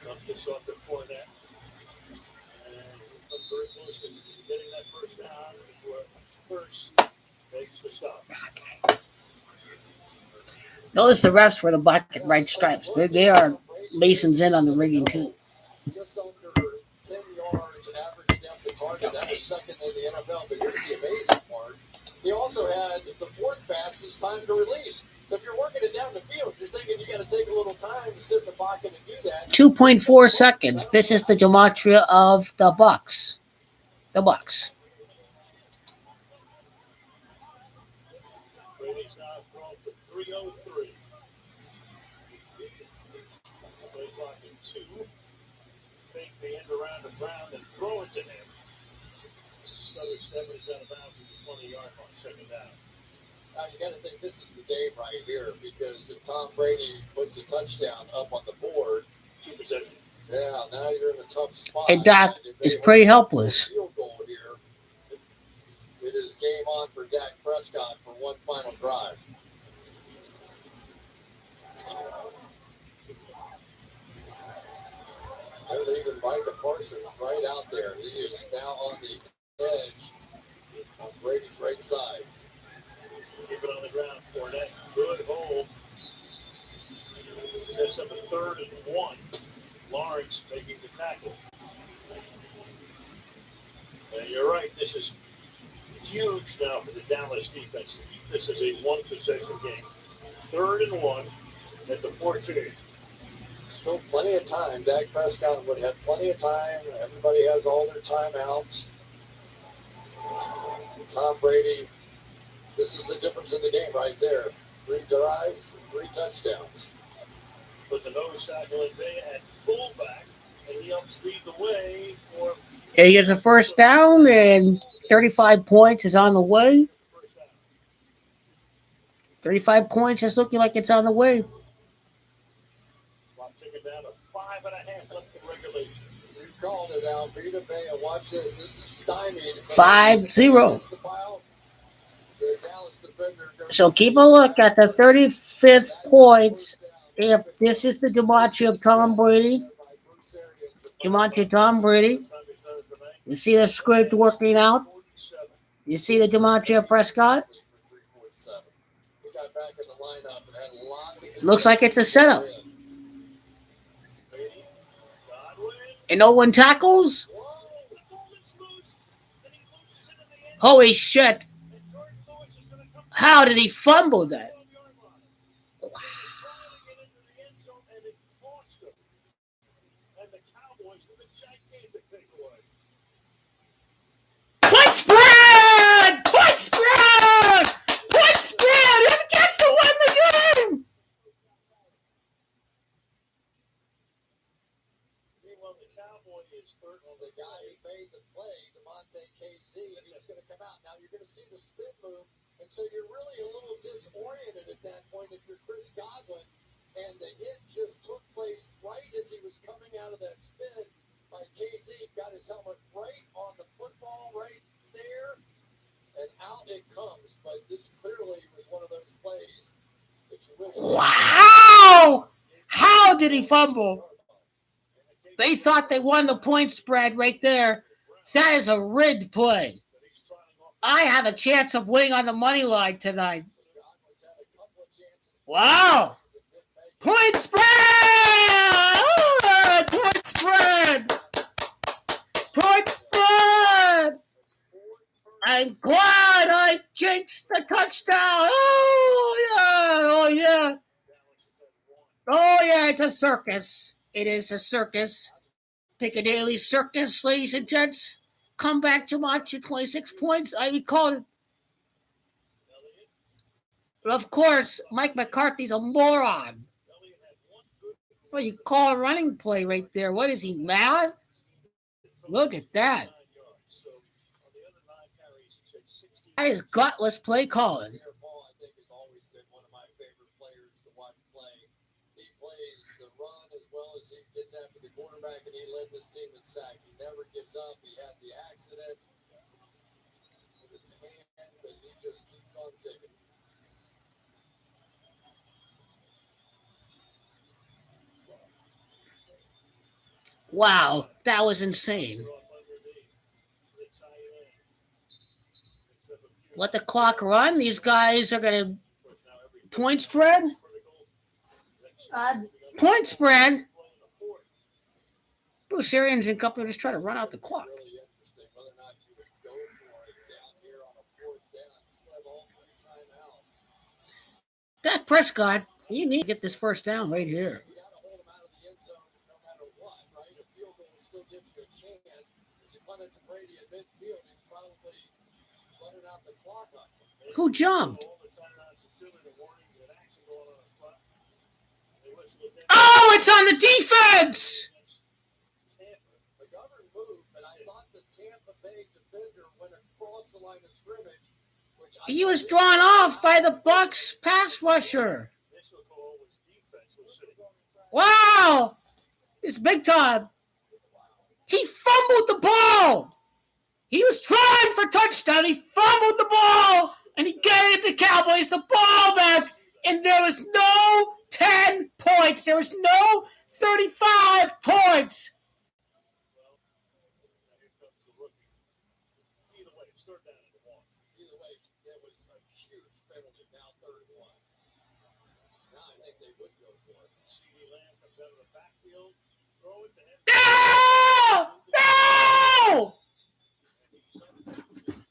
Dump this off to Fournette. And come very close to getting that first down. Is where first makes the stop. Notice the refs wear the black and white stripes. They are Masons in on the rigging too. Just under 10 yards average depth of target. That was second in the NFL. But here's the amazing part. He also had the fourth fastest time to release. So if you're working it down the field, you're thinking you got to take a little time to sit in the pocket and do that. 2.4 seconds. This is the gematria of the BUCS. The BUCS. Brady's now thrown for 303. Play clock in 2. Fake the end around to Brown, then throw it to him. Another step is out of bounds at the 20-yard line, second down. Now you got to think this is the game right here, because if Tom Brady puts a touchdown up on the board, 2 possessions. yeah, now you're in a tough spot. And Dak is pretty helpless. Field goal here. It is game on for Dak Prescott for one final drive. They're leaving Micah Parsons right out there. He is now on the edge on Brady's right side. Keep it on the ground. Fournette, good hold. Sets up a 3rd and 1. Lawrence making the tackle. And you're right, this is huge now for the Dallas defense to keep this as a 1-possession game. 3rd and 1. at the 14. Still plenty of time. Dak Prescott would have plenty of time. Everybody has all their timeouts. Tom Brady, this is the difference in the game right there. 3 drives and 3 touchdowns. But the nose tackle at Bay at fullback, and he helps lead the way for. He gets a first down, and 35 points is on the way. 35 points is looking like it's on the way. Clock ticking down to 5.5 left in regulation. You called it out. Vita Bay, watch this. This is stymied. 5-0. So keep a look at the 35th points. If this is the gematria of Tom Brady, Tom Brady, you see the script working out. You see the gematria of Prescott. Looks like it's a setup. And no one tackles. Holy shit. How did he fumble that? Point spread! Point spread! Point spread! He has a chance to win the game! Meanwhile, the Cowboy is hurt on The guy who made the play, DeMonte KZ, he's going to come out. Now you're going to see the spin move, and so you're really a little disoriented at that point if you're Chris Godwin, and the hit just took place right as he was coming out of that spin by KZ, got his helmet right on the football right there, and out it comes. But this clearly was one of those plays that you wish. Wow! How did he fumble? They thought they won the point spread right there. That is a rigged play. I have a chance of winning on the money line tonight. Wow! Point spread! Oh, point spread! Point spread! I'm glad I jinxed the touchdown. Oh, yeah. Oh, yeah. Oh, yeah. It's a circus. It is a circus. Piccadilly Circus, ladies and gents. Come back to watch your 26 points. I recall it. But of course, Mike McCarthy's a moron. Well, you call a running play right there. What is he, mad? Look at that. That is gutless play calling. I think has always been one of my favorite players to watch play. He plays the run as well as he gets after the quarterback, and he led this team in sack. He never gives up. He had the accident with his hand, but he just keeps on ticking. Wow, that was insane. Let the clock run. These guys are going to point spread. Point spread. Bruce Arians and company just try to run out the clock. Really interesting whether or not you would go for it down here on a 4th down. You still have all 3 timeouts. Dak Prescott, you need to get this first down right here. You got to hold him out of the end zone no matter what, right? A field goal still gives you a chance. If you punt it to Brady at midfield, he's probably running out the clock on you. Who jumped? Oh, it's on the defense! McGovern moved, but I thought the Tampa Bay defender went across the line of scrimmage. He was drawn off by the BUCS pass rusher. Wow! It's big time. He fumbled the ball. He was trying for touchdown. He fumbled the ball, and he gave the Cowboys the ball back. And there was no 10 points. There was no 35 points. Either way, there was a huge penalty. Now 3rd and 1. Now I think they would go for it. CD Lamb comes out of the backfield, throw it to him. No! No!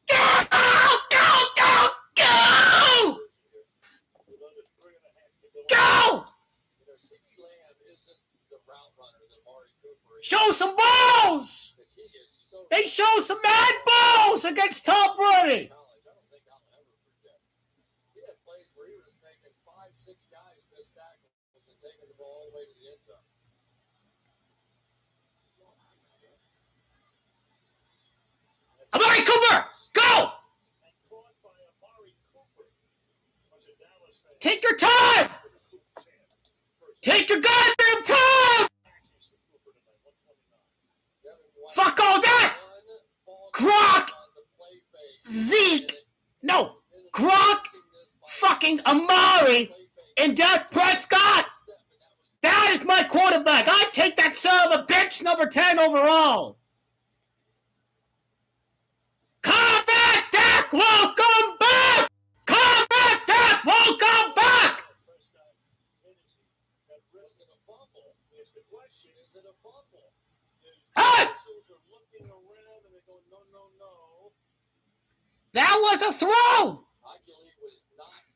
Go! Go! Go! Go! isn't the route runner that Amari Cooper is. Show some balls! But he is so They show some mad balls against Tom Brady. college. I don't think I'll ever forget. He had plays where he was making 5-6 guys miss tackles and taking the ball all the way to the end zone. Amari Cooper, go! And caught by Amari Cooper. Bunch of Dallas fans. Take your time! For the Cooper chant. First Take your goddamn time! catches for Cooper tonight, 129. Devin White Fuck all that! one false Gronk! on the play fake. Zeke! No! And it- Gronk! missing this by Fucking Amari play fake. and Dak Prescott! Step, and that was That is my quarterback. I'd take that son of a bitch, number 10 overall. Come back, Dak! Welcome back! Come back, Dak! Welcome back! Prescott finished. Got rid Was it a fumble? Is the question. Is it a fumble? The Hey! officials are looking around and they go, no, no, no. That was a throw! Oculus was not.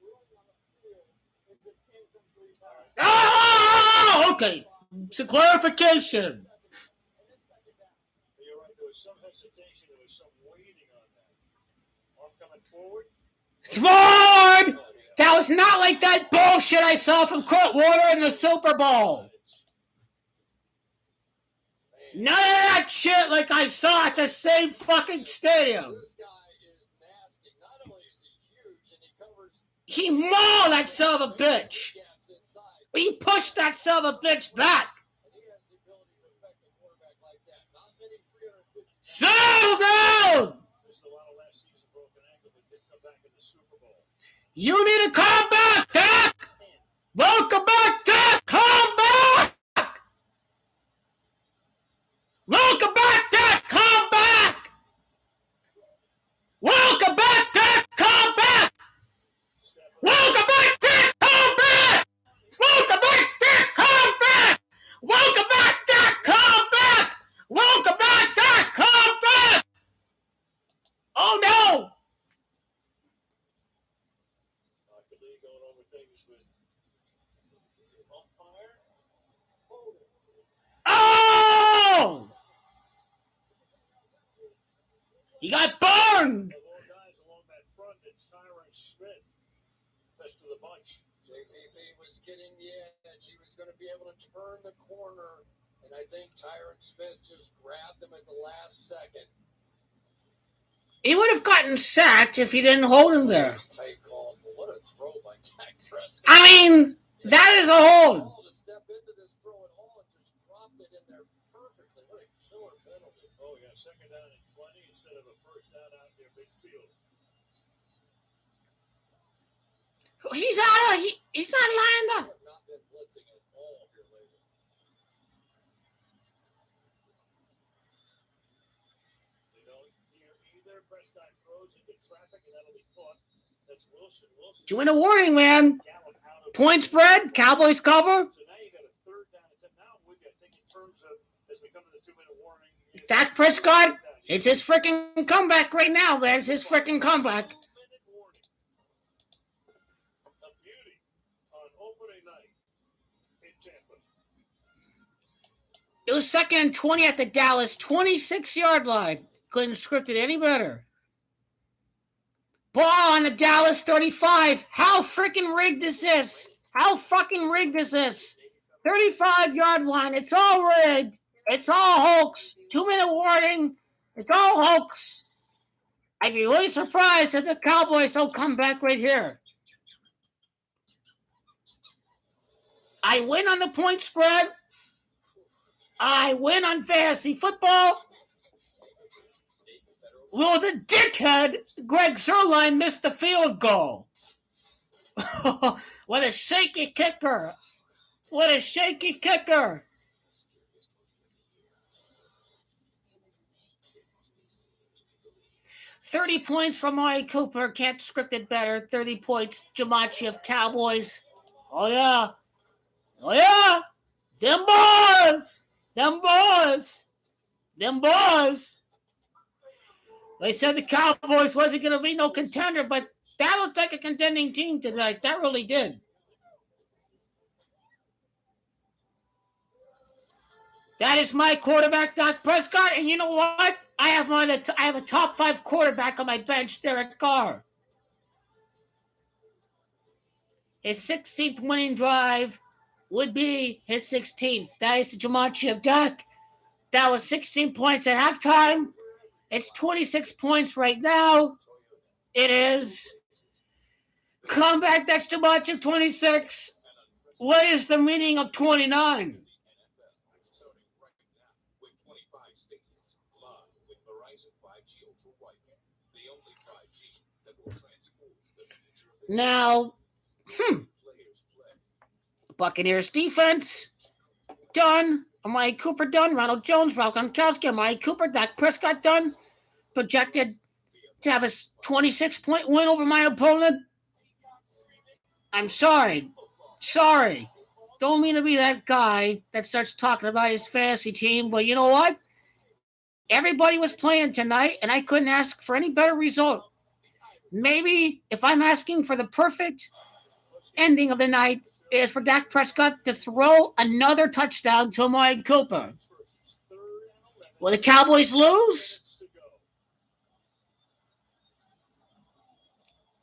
Ruling on the field is an incomplete pass. Oh, okay. Some clarification. And it's second down. You're right. There was some hesitation. There was some waiting on that. Arm coming forward. Thrown! That was not like that bullshit I saw from Kurt Warner in the Super Bowl. None of that shit like I saw at the same fucking stadium. This guy is nasty. Not only is he huge and he covers He mauled that son of a bitch. gaps inside, He pushed that son of a bitch back. and he has the ability to affect the quarterback like that. Not many 350. Settle down! Missed a lot of last season, broken ankle, but did come back in the Super Bowl. You need to come back, Dak! Welcome back, Dak! Come back! Welcome back, Dak! Come back! Welcome back, Dak! Come back! Welcome back, Dak! Come back! Welcome back, Dak! Come back! Welcome back, Dak! Come back! Welcome back, Dak! Come back! Oh no! Dr. Lee going over things with the umpire. Oh! He got burned! The long guys along that front, it's Tyron Smith. Best of the bunch. JPP was getting the edge. He was going to be able to turn the corner, and I think Tyron Smith just grabbed him at the last second. He would have gotten sacked if he didn't hold him there. Those tight calls. Well, what a throw by Dak Prescott. I mean, that is a hold. To step into this throw at all and just dropped it in there perfectly. What a killer penalty. Oh, yeah, second down and 20 instead of a first down out there midfield. He's out of. He's not lined They up. have not been blitzing at all here lately. They don't hear either. Prescott throws into traffic, and that'll be caught. That's Wilson. Wilson. Doing a warning, man. Gallop out of Point spread. Cowboys cover. So now you got a third down and 10. Now I'm with you. I think in terms of as we come to the 2-minute warning. Dak Prescott. It's his freaking comeback right now, man. It's his freaking comeback. 2-minute warning. A beauty on opening night in Tampa. It was second and 20 at the Dallas 26-yard line. Couldn't script it any better. Ball on the Dallas 35. How freaking rigged is this? How fucking rigged is this? 35-yard line. It's all rigged. It's all hoax. 2-minute warning. It's all hoax. I'd be really surprised if the Cowboys don't come back right here. I win on the point spread. I win on fantasy football. Will the dickhead Greg Zerline missed the field goal? What a shaky kicker. What a shaky kicker. $30 points from Amari Cooper. Can't script it better. 30 points. Jamachi of Cowboys. Oh, yeah. Oh, yeah. Them boys. Them boys. Them boys. They said the Cowboys wasn't going to be no contender, but that looked like a contending team tonight. That really did. That is my quarterback, Dak Prescott, and you know what? I have a top 5 quarterback on my bench, Derek Carr. His 16th winning drive would be his 16th. That is the Jumanji of Dak. That was 16 points at halftime. It's 26 points right now. It is. Comeback, that's Jumanji of 26. What is the meaning of 29? Now, Buccaneers defense, done. Amari Cooper, done. Ronald Jones, Ralph Gronkowski, Amari Cooper, Dak Prescott, done. Projected to have a 26-point win over my opponent. I'm sorry. Sorry. Don't mean to be that guy that starts talking about his fantasy team, but you know what? Everybody was playing tonight, and I couldn't ask for any better result. Maybe if I'm asking for the perfect ending of the night, it is for Dak Prescott to throw another touchdown to Amari Cooper. Will the Cowboys lose?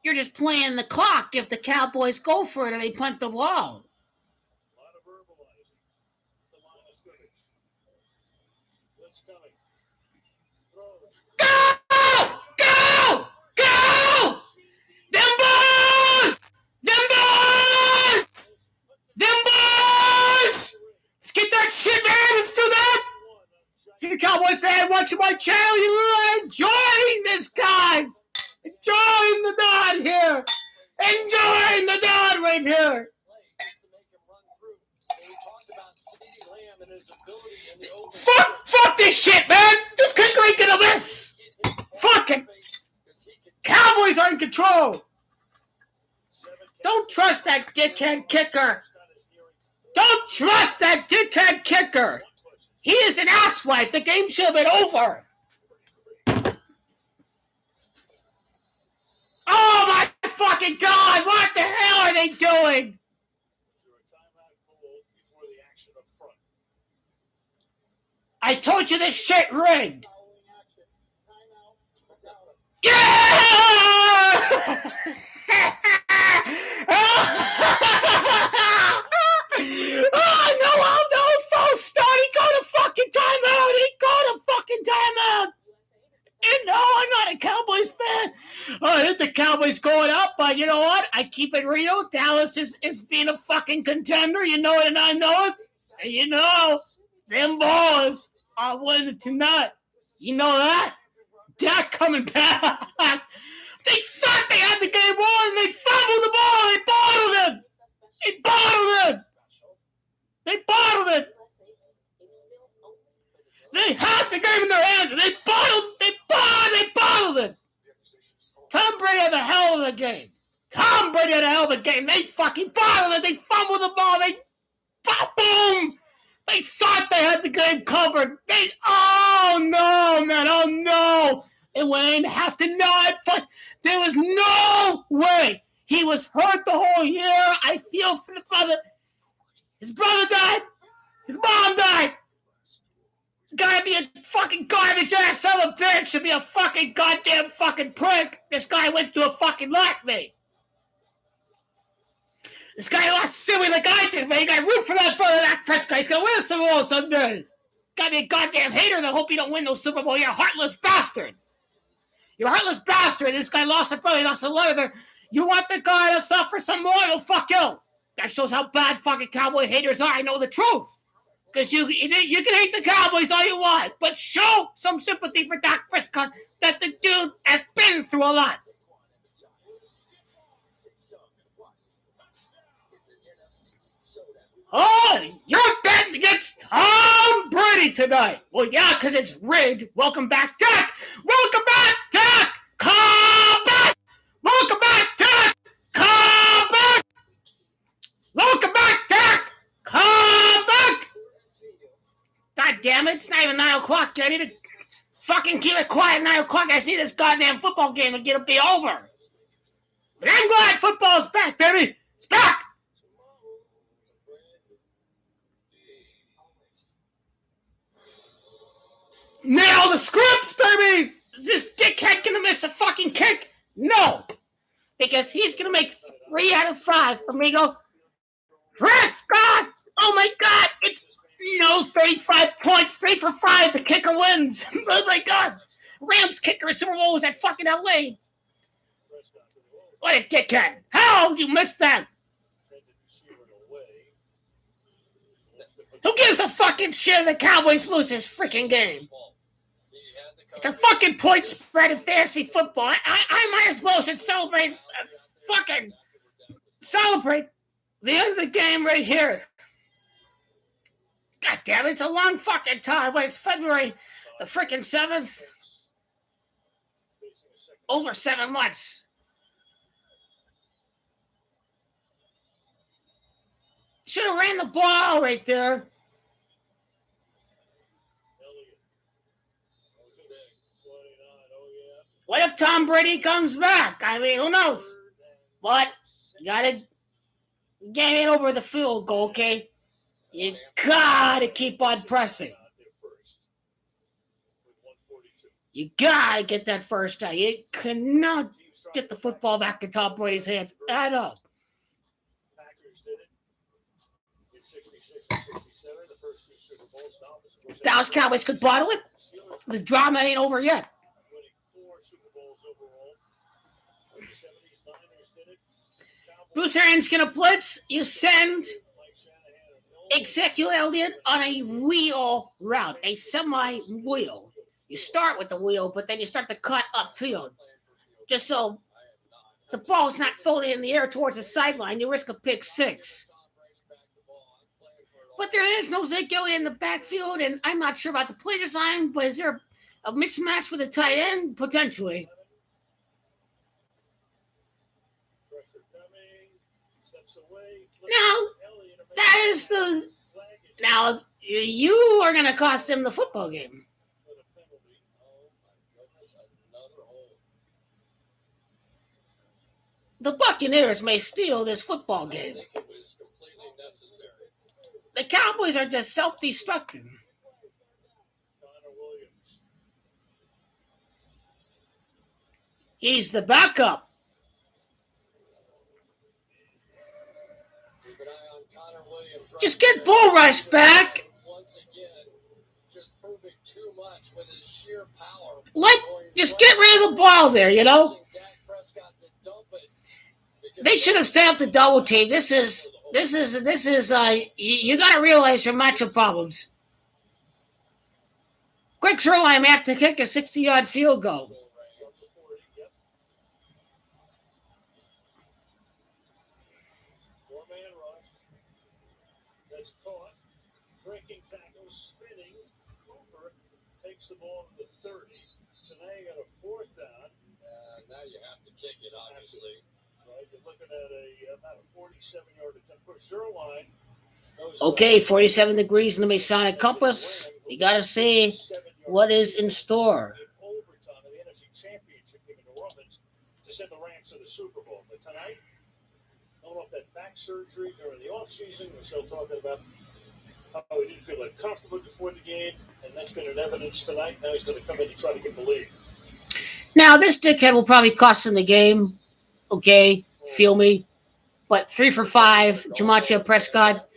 You're just playing the clock if the Cowboys go for it or they punt the ball. A lot of verbalizing. The line of scrimmage. Blitz coming. Throws. Go! Go! Go! Them boys! Them boys! Them boys! Let's get that shit, man. Let's do that. If you're a Cowboy fan watching my channel, you're enjoying this guy. Enjoying the Don here. Enjoying the Don right here. Fuck this shit, man. This kicker ain't gonna miss. Fuck it. Cowboys are in control. Don't trust that dickhead kicker. Don't trust that dickhead kicker. He is an asswipe. The game should have been over. Oh my fucking God! What the hell are they doing? Is there a timeout call before the action up front? I told you this shit rigged. Fouling action. Timeout. Now. Yeah! Oh no, false start. He got a fucking timeout. He got a fucking timeout. And no, I'm not a Cowboys fan. I hit the Cowboys going up, but you know what? I keep it real. Dallas is being a fucking contender. You know it and I know it. And you know, them boys are winning tonight. You know that? Dak coming back. They thought they had the game won. They fumbled the ball. They bottled it. They bottled it. They bottled it. They had the game in their hands, and they bottled it. Tom Brady had a hell of a game. They fucking bottled it. They fumbled the ball. They boom. They thought they had the game covered. Oh no, man. Oh no. It went in half to nine. There was no way. He was hurt the whole year. I feel for the brother. His brother died. His mom died. Gotta be a fucking garbage ass son of a bitch. Should be a fucking goddamn fucking prick. This guy went through a fucking lot, man. This guy lost silly like I did, man. You gotta root for that brother, that Prescott. He's gonna win a Super Bowl someday. Gotta be a goddamn hater and I hope you don't win no Super Bowl. You're a heartless bastard. You're a heartless bastard. This guy lost a brother, he lost a leather. You want the guy to suffer some more? Well, fuck you. That shows how bad fucking Cowboy haters are. I know the truth. Because you can hate the Cowboys all you want, but show some sympathy for Dak Prescott that the dude has been through a lot. Oh, you're betting against Tom Brady tonight. Well, yeah, because it's rigged. Welcome back, Dak. Welcome back, Dak. Come back. Welcome back, Dak. Come back. Welcome back, Dak. Come back. God damn it, it's not even 9 o'clock. I need to fucking keep it quiet at 9 o'clock. I just need this goddamn football game to be over. But I'm glad football's back, baby. It's back. Nail the scripts, baby! Is this dickhead gonna miss a fucking kick? No! Because he's gonna make 3 out of 5. Amigo. Prescott! Oh my god! It's no 35 points, 3 for 5. The kicker wins. Oh my god! Rams kicker in Super Bowl was at fucking LA. What a dickhead! How you missed that? Who gives a fucking shit if the Cowboys lose this freaking game? It's a fucking point spread in fantasy football. I might as well should celebrate the end of the game right here. God damn it, it's a long fucking time. Wait, it's February the freaking 7th. Over 7 months. Should have ran the ball right there. What if Tom Brady comes back? I mean, who knows? But you gotta get it over the field goal, okay? You gotta keep on pressing. You gotta get that first down. You cannot get the football back in Tom Brady's hands at all. Dallas Cowboys could bottle it. The drama ain't over yet. Bruce Arians gonna blitz. You send Ezekiel Elliott on a wheel route, a semi-wheel. You start with the wheel, but then you start to cut upfield. Just so the ball's not floating in the air towards the sideline. You risk a pick 6. But there is no Ezekiel in the backfield, and I'm not sure about the play design, but is there a mismatch with a tight end? Potentially. Now, that is the... Now, you are going to cost him the football game. The Buccaneers may steal this football game. The Cowboys are just self-destructing. He's the backup. Just get Bull Rush back. Just get rid of the ball there, you know. They should have set up the double team. This is. You got to realize your matchup problems. Quick throw line have to kick a 60-yard field goal. That's caught. Breaking tackle, spinning. Cooper takes the ball to the 30. So now you got a 4th down. Now you have to kick it, obviously. Right, you're looking at about a 47-yard attempt. For Zerline. Okay, 47 degrees in the Masonic compass. You got to see what is in store. Overtime of the NFC Championship game in New Orleans to send the Rams to the Super Bowl. But tonight, I don't know if that back surgery during the offseason, we're still talking about how he didn't feel like comfortable before the game, and that's been in evidence tonight. Now he's going to come in to try to get the lead. Now, this dickhead will probably cost him the game. Okay, feel me. But 3 for 5, Jamachia Prescott.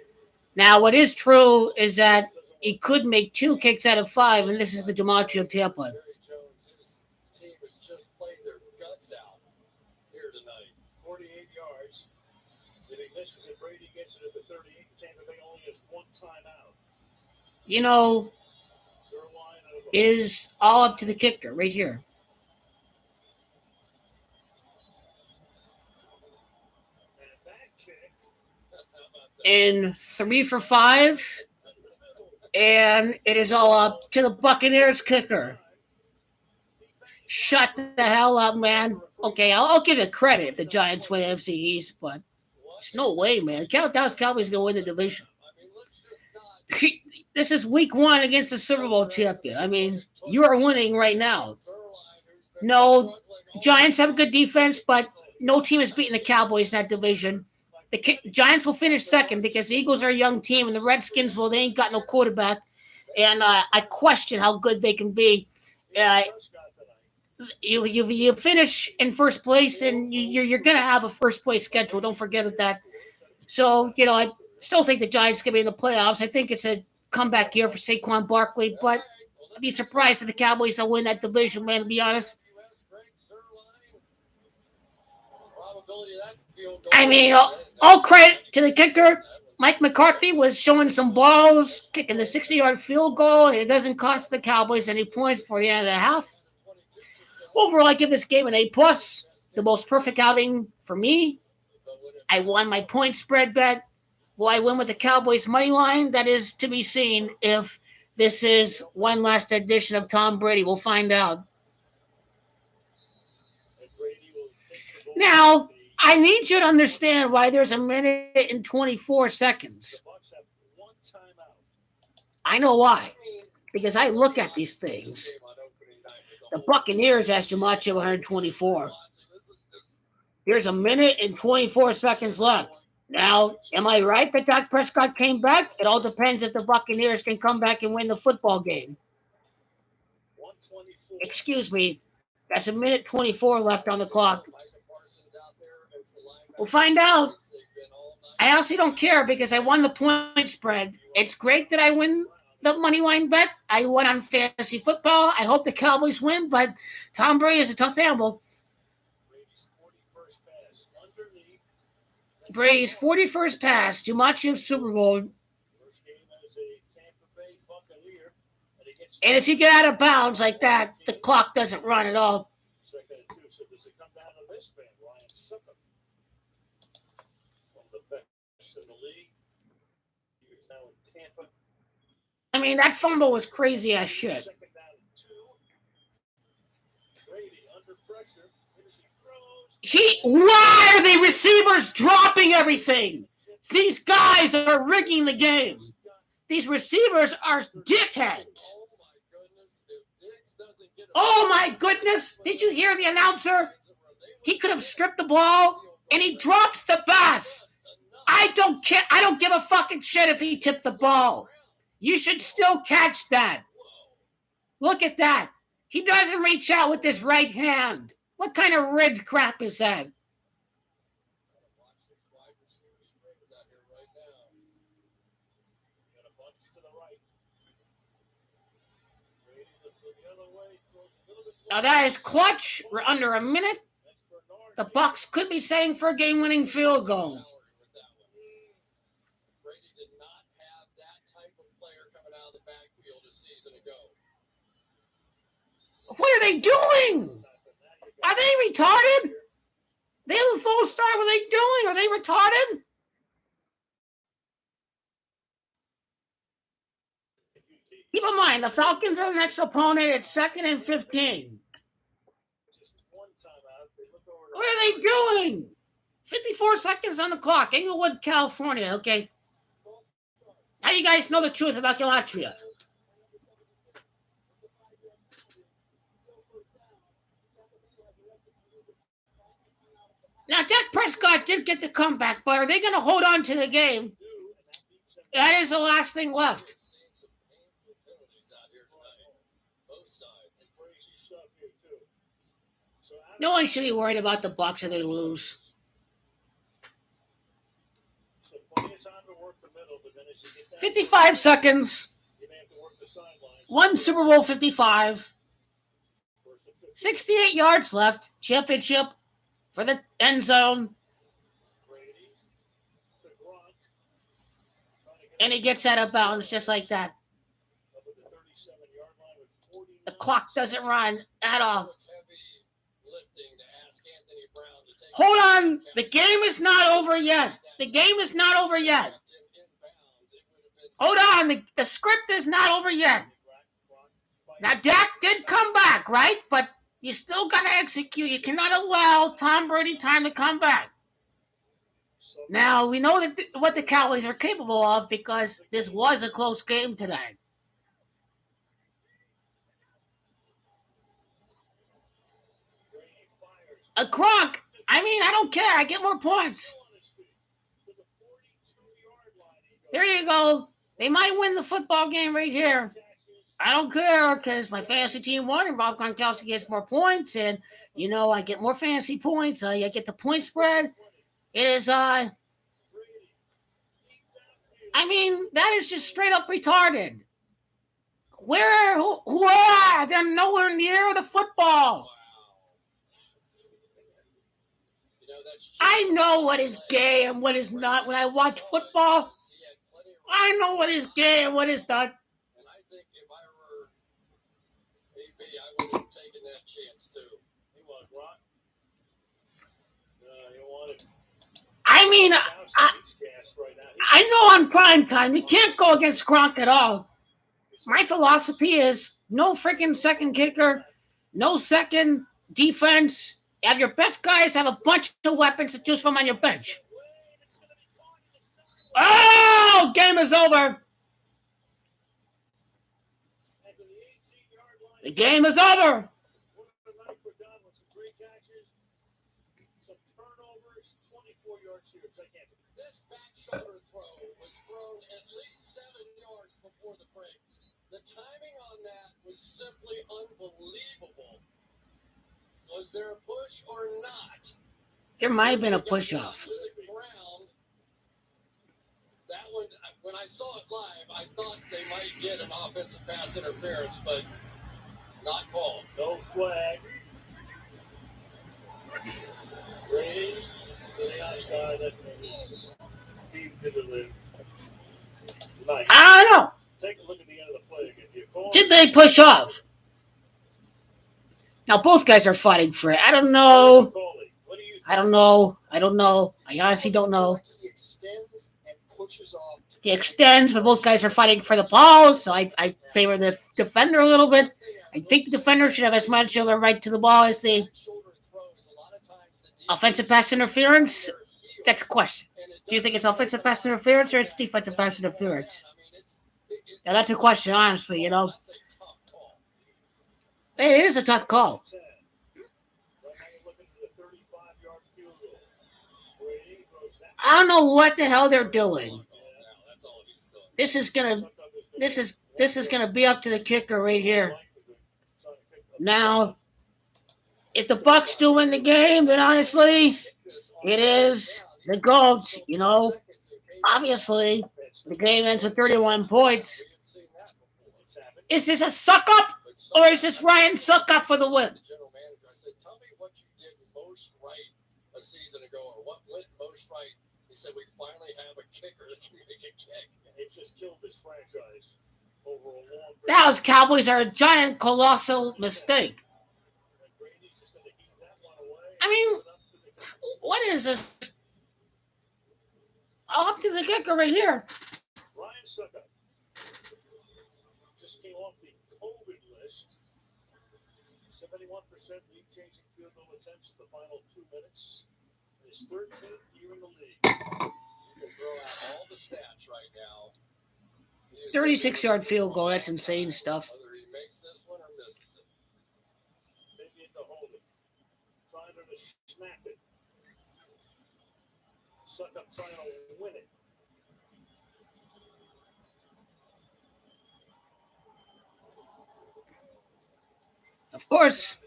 Now, what is true is that he could make 2 kicks out of 5, and this is the Jamachia Tampa. His team has just played their guts out here tonight. 48 yards. If he misses it, Brady gets it at the 38. Tampa Bay only has 1 timeout. You know, is all up to the kicker right here. And 3 for 5. And it is all up to the Buccaneers kicker. Shut the hell up, man. Okay, I'll give it credit if the Giants win the NFC East, but there's no way, man. Dallas Cowboys going to win the division. This is week 1 against the Super Bowl champion. I mean, you are winning right now. No, Giants have a good defense, but no team has beaten the Cowboys in that division. The Giants will finish second because the Eagles are a young team, and the Redskins, well, they ain't got no quarterback. and I question how good they can be. You finish in first place, and you're going to have a first place schedule. Don't forget that. So I still think the Giants can be in the playoffs. I think it's a comeback year for Saquon Barkley, but I'd be surprised if the Cowboys will win that division, man, to be honest. I mean, all credit to the kicker. Mike McCarthy was showing some balls, kicking the 60-yard field goal, and it doesn't cost the Cowboys any points for the end of the half. Overall, I give this game an A+. The most perfect outing for me. I won my point spread bet. Will I win with the Cowboys money line? That is to be seen if this is one last edition of Tom Brady. We'll find out. Now, I need you to understand why there's a minute and 24 seconds. I know why. Because I look at these things. The Buccaneers has Jamacho 124. There's a minute and 24 seconds left. Now, am I right that Dak Prescott came back? It all depends if the Buccaneers can come back and win the football game. Excuse me. That's a minute 24 left on the clock. We'll find out. I honestly don't care because I won the point spread. It's great that I win the money line bet. I won on fantasy football. I hope the Cowboys win, but Tom Brady is a tough animal. Brady's 41st pass, Jumachi Super Bowl. And if you get out of bounds like that, the clock doesn't run at all. I mean, that fumble was crazy as shit. Why are the receivers dropping everything? These guys are rigging the game. These receivers are dickheads. Oh my goodness. Did you hear the announcer? He could have stripped the ball and he drops the pass. I don't care. I don't give a fucking shit if he tipped the ball. You should still catch that. Look at that. He doesn't reach out with his right hand. What kind of rigged crap is that? Now that is clutch. We're under a minute. The BUCS could be setting for a game-winning field goal. Brady did not have that type of player coming out of the backfield a season ago. What are they doing? Are they retarded? They have a full start. What are they doing? Are they retarded? Keep in mind, the Falcons are the next opponent. It's 2nd and 15. What are they doing? 54 seconds on the clock. Inglewood, California. Okay. Now you guys know the truth about Gematria. Now, Dak Prescott did get the comeback, but are they going to hold on to the game? That is the last thing left. No one should be worried about the BUCS if they lose. 55 seconds. 1 Super Bowl 55. 68 yards left. Championship for the end zone. And he gets out of bounds just like that. The clock doesn't run at all. Hold on. The game is not over yet. The game is not over yet. Hold on. The script is not over yet. Now, Dak did come back, right? But you still got to execute. You cannot allow Tom Brady time to come back. Now, we know that what the Cowboys are capable of because this was a close game today. A Gronk. I mean, I don't care. I get more points. There you go. They might win the football game right here. I don't care because my fantasy team won and Rob Gronkowski gets more points, and I get more fantasy points. I get the point spread. It is I mean, that is just straight up retarded. Who are? They're nowhere near the football. I know what is gay and what is not. When I watch football, I know what is gay and what is not. And I think if I were AB, I would have taken that chance too. You want Gronk? No, you want it. I mean, I know on prime time you can't go against Gronk at all. My philosophy is no freaking second kicker, no second defense. You have your best guys, have a bunch of weapons to choose from on your bench. Oh, game is over. The game is over. This back shoulder throw was thrown at least 7 yards before the break. The timing on that was simply unbelievable. Was there a push or not? There might have been a push-off. To the ground. That one, when I saw it live, I thought they might get an offensive pass interference, but not called. No flag. Rating to the outside. That is deep into the night. I don't know. Take a look at the end of the play again. Did they push off? Now both guys are fighting for it. I don't know. I honestly don't know. He extends and pushes off. He extends, but both guys are fighting for the ball, so I favor the defender a little bit. I think the defender should have as much of a right to the ball as the offensive pass interference. That's a question. Do you think it's offensive pass interference or it's defensive pass interference? Now that's a question, honestly, It is a tough call. I don't know what the hell they're doing. This is gonna be up to the kicker right here. Now, if the Bucks do win the game, then honestly, it is the GOAT. Obviously, the game ends with 31 points. Is this a suck up, or is this Ryan suck up for the win? General manager, I said, tell me what you did most right a season ago, or what went most right. He said, we finally have a kicker that can make a kick. It's just killed this franchise over a long period. Dallas Cowboys are a giant, colossal mistake. I mean, what is this? Up to the kicker right here. Ryan Suckup just came off the COVID list. 71% league-changing field goal attempts in the final 2 minutes. His 13th year in the league. You can throw out all the stats right now. 36-yard field goal. That's insane stuff. Whether he makes this one or misses it. Maybe to hold it. Trying to snap it. Suckup trying to win it. Of course.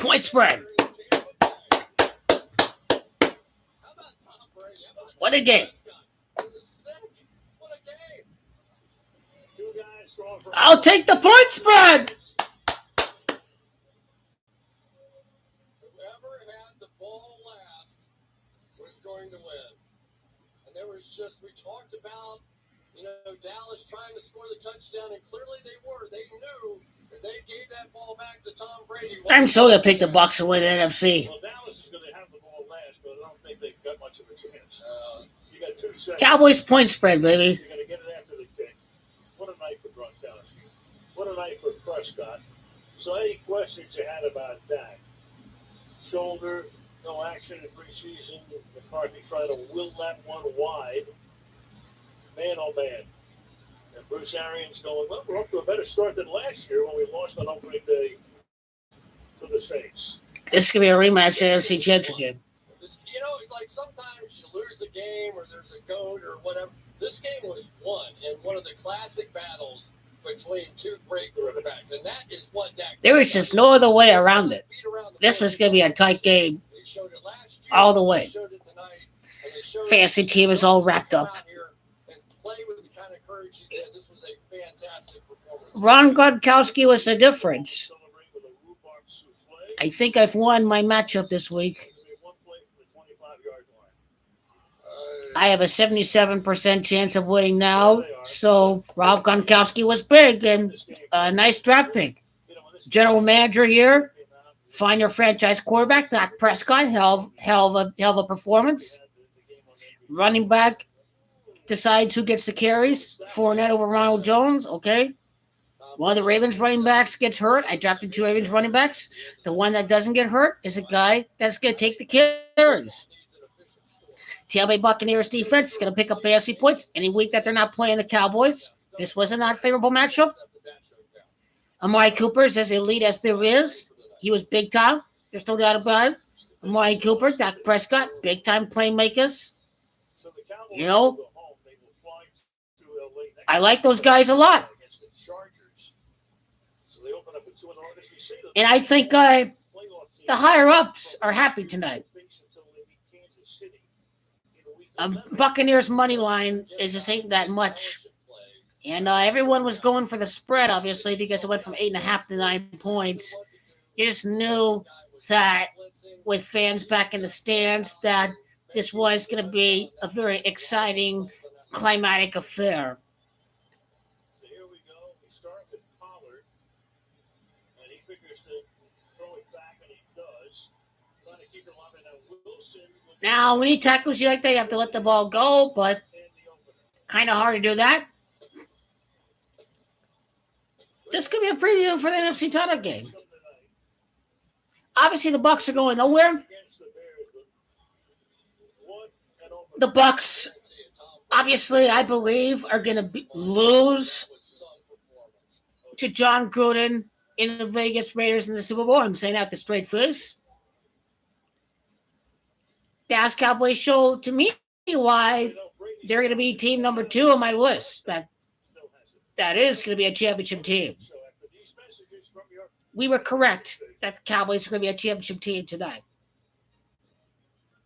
Point spread. What a game. I'll take the point spread. Whoever had the ball last was going to win. And there was just, we talked about, Dallas trying to score the touchdown, and clearly they were. They knew that they gave that ball back to Tom Brady. I'm so going to pick the Bucks to win the NFC. Well, Dallas is going to have the ball last, but I don't think they've got much of a chance. You got 2 seconds. Cowboys point spread, baby. You're going to get it after the kick. What a night for Gronkowski. What a night for Prescott. So any questions you had about that? Shoulder, no action in preseason. McCarthy trying to will that one wide. Man, oh man. And Bruce Arians going, well, we're off to a better start than last year when we lost on opening day to the Saints. This could be a rematch of the NFC Championship game. It's like sometimes you lose a game or there's a goat or whatever. This game was won in one of the classic battles between two great quarterbacks, and that is what DAK. There was just no other way around it. This was going to be a tight game all the way. Fantasy team is all wrapped up. Ron Gronkowski was the difference. I think I've won my matchup this week. I have a 77% chance of winning now. So Rob Gronkowski was big and a nice draft pick. General manager here. Find your franchise quarterback. Dak Prescott, hell of a performance. Running back decides who gets the carries. Fournette over Ronald Jones. Okay. One of the Ravens running backs gets hurt. I drafted 2 Ravens running backs. The one that doesn't get hurt is a guy that's going to take the carries. Tampa Bay Buccaneers defense is going to pick up fantasy points any week that they're not playing the Cowboys. This was a not favorable matchup. Amari Cooper is as elite as there is. He was big time. There's no doubt about it. Amari Cooper, Dak Prescott, big time playmakers. You know, I like those guys a lot. And I think the higher ups are happy tonight. Buccaneers money line, it just ain't that much. And everyone was going for the spread, obviously, because it went from 8.5 to 9 points. You just knew that with fans back in the stands that this was going to be a very exciting, climatic affair. So here we go. We start with Pollard, and he figures to throw it back, and he does. Trying to keep him up, and now Wilson. Now, when he tackles you like that, you have to let the ball go, but kind of hard to do that. This could be a preview for the NFC title game. Obviously, the BUCS are going nowhere. The BUCS, obviously, I believe, are going to lose to John Gruden in the Vegas Raiders in the Super Bowl. I'm saying that with a straight face. Dallas Cowboys show to me why they're going to be team number 2 on my list. That is going to be a championship team. We were correct that the Cowboys are going to be a championship team tonight.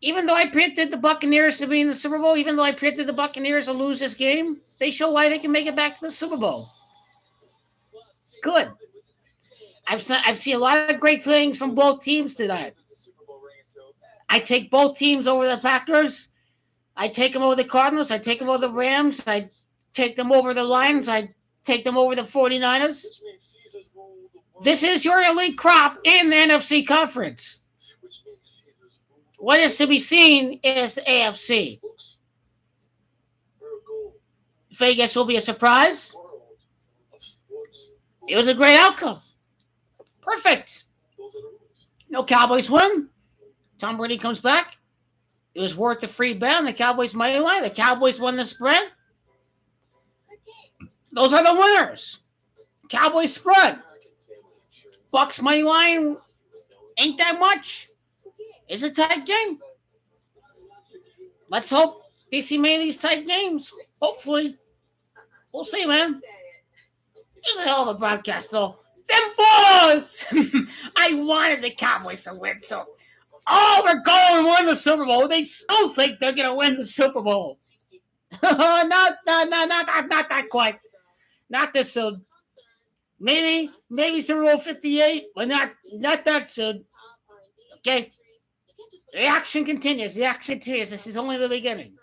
Even though I predicted the Buccaneers to be in the Super Bowl, even though I predicted the Buccaneers to lose this game, they show why they can make it back to the Super Bowl. Good. I've seen a lot of great things from both teams tonight. I take both teams over the Packers. I take them over the Cardinals. I take them over the Rams. I take them over the Lions. I take them over the 49ers. This is your elite crop in the NFC conference. What is to be seen is the AFC. Vegas will be a surprise. It was a great outcome. Perfect. No Cowboys win. Tom Brady comes back. It was worth the free bet on the Cowboys money line. The Cowboys won the spread. Those are the winners. Cowboys spread. BUCS money line ain't that much. It's a tight game. Let's hope they see many of these tight games. Hopefully. We'll see, man. It's a hell of a broadcast, though. Them boys! I wanted the Cowboys to win, so... Oh, they're going to win the Super Bowl. They still think they're going to win the Super Bowl. not that quite. Not this soon. Maybe Super Bowl 58, but not that soon. Okay? The action continues. This is only the beginning.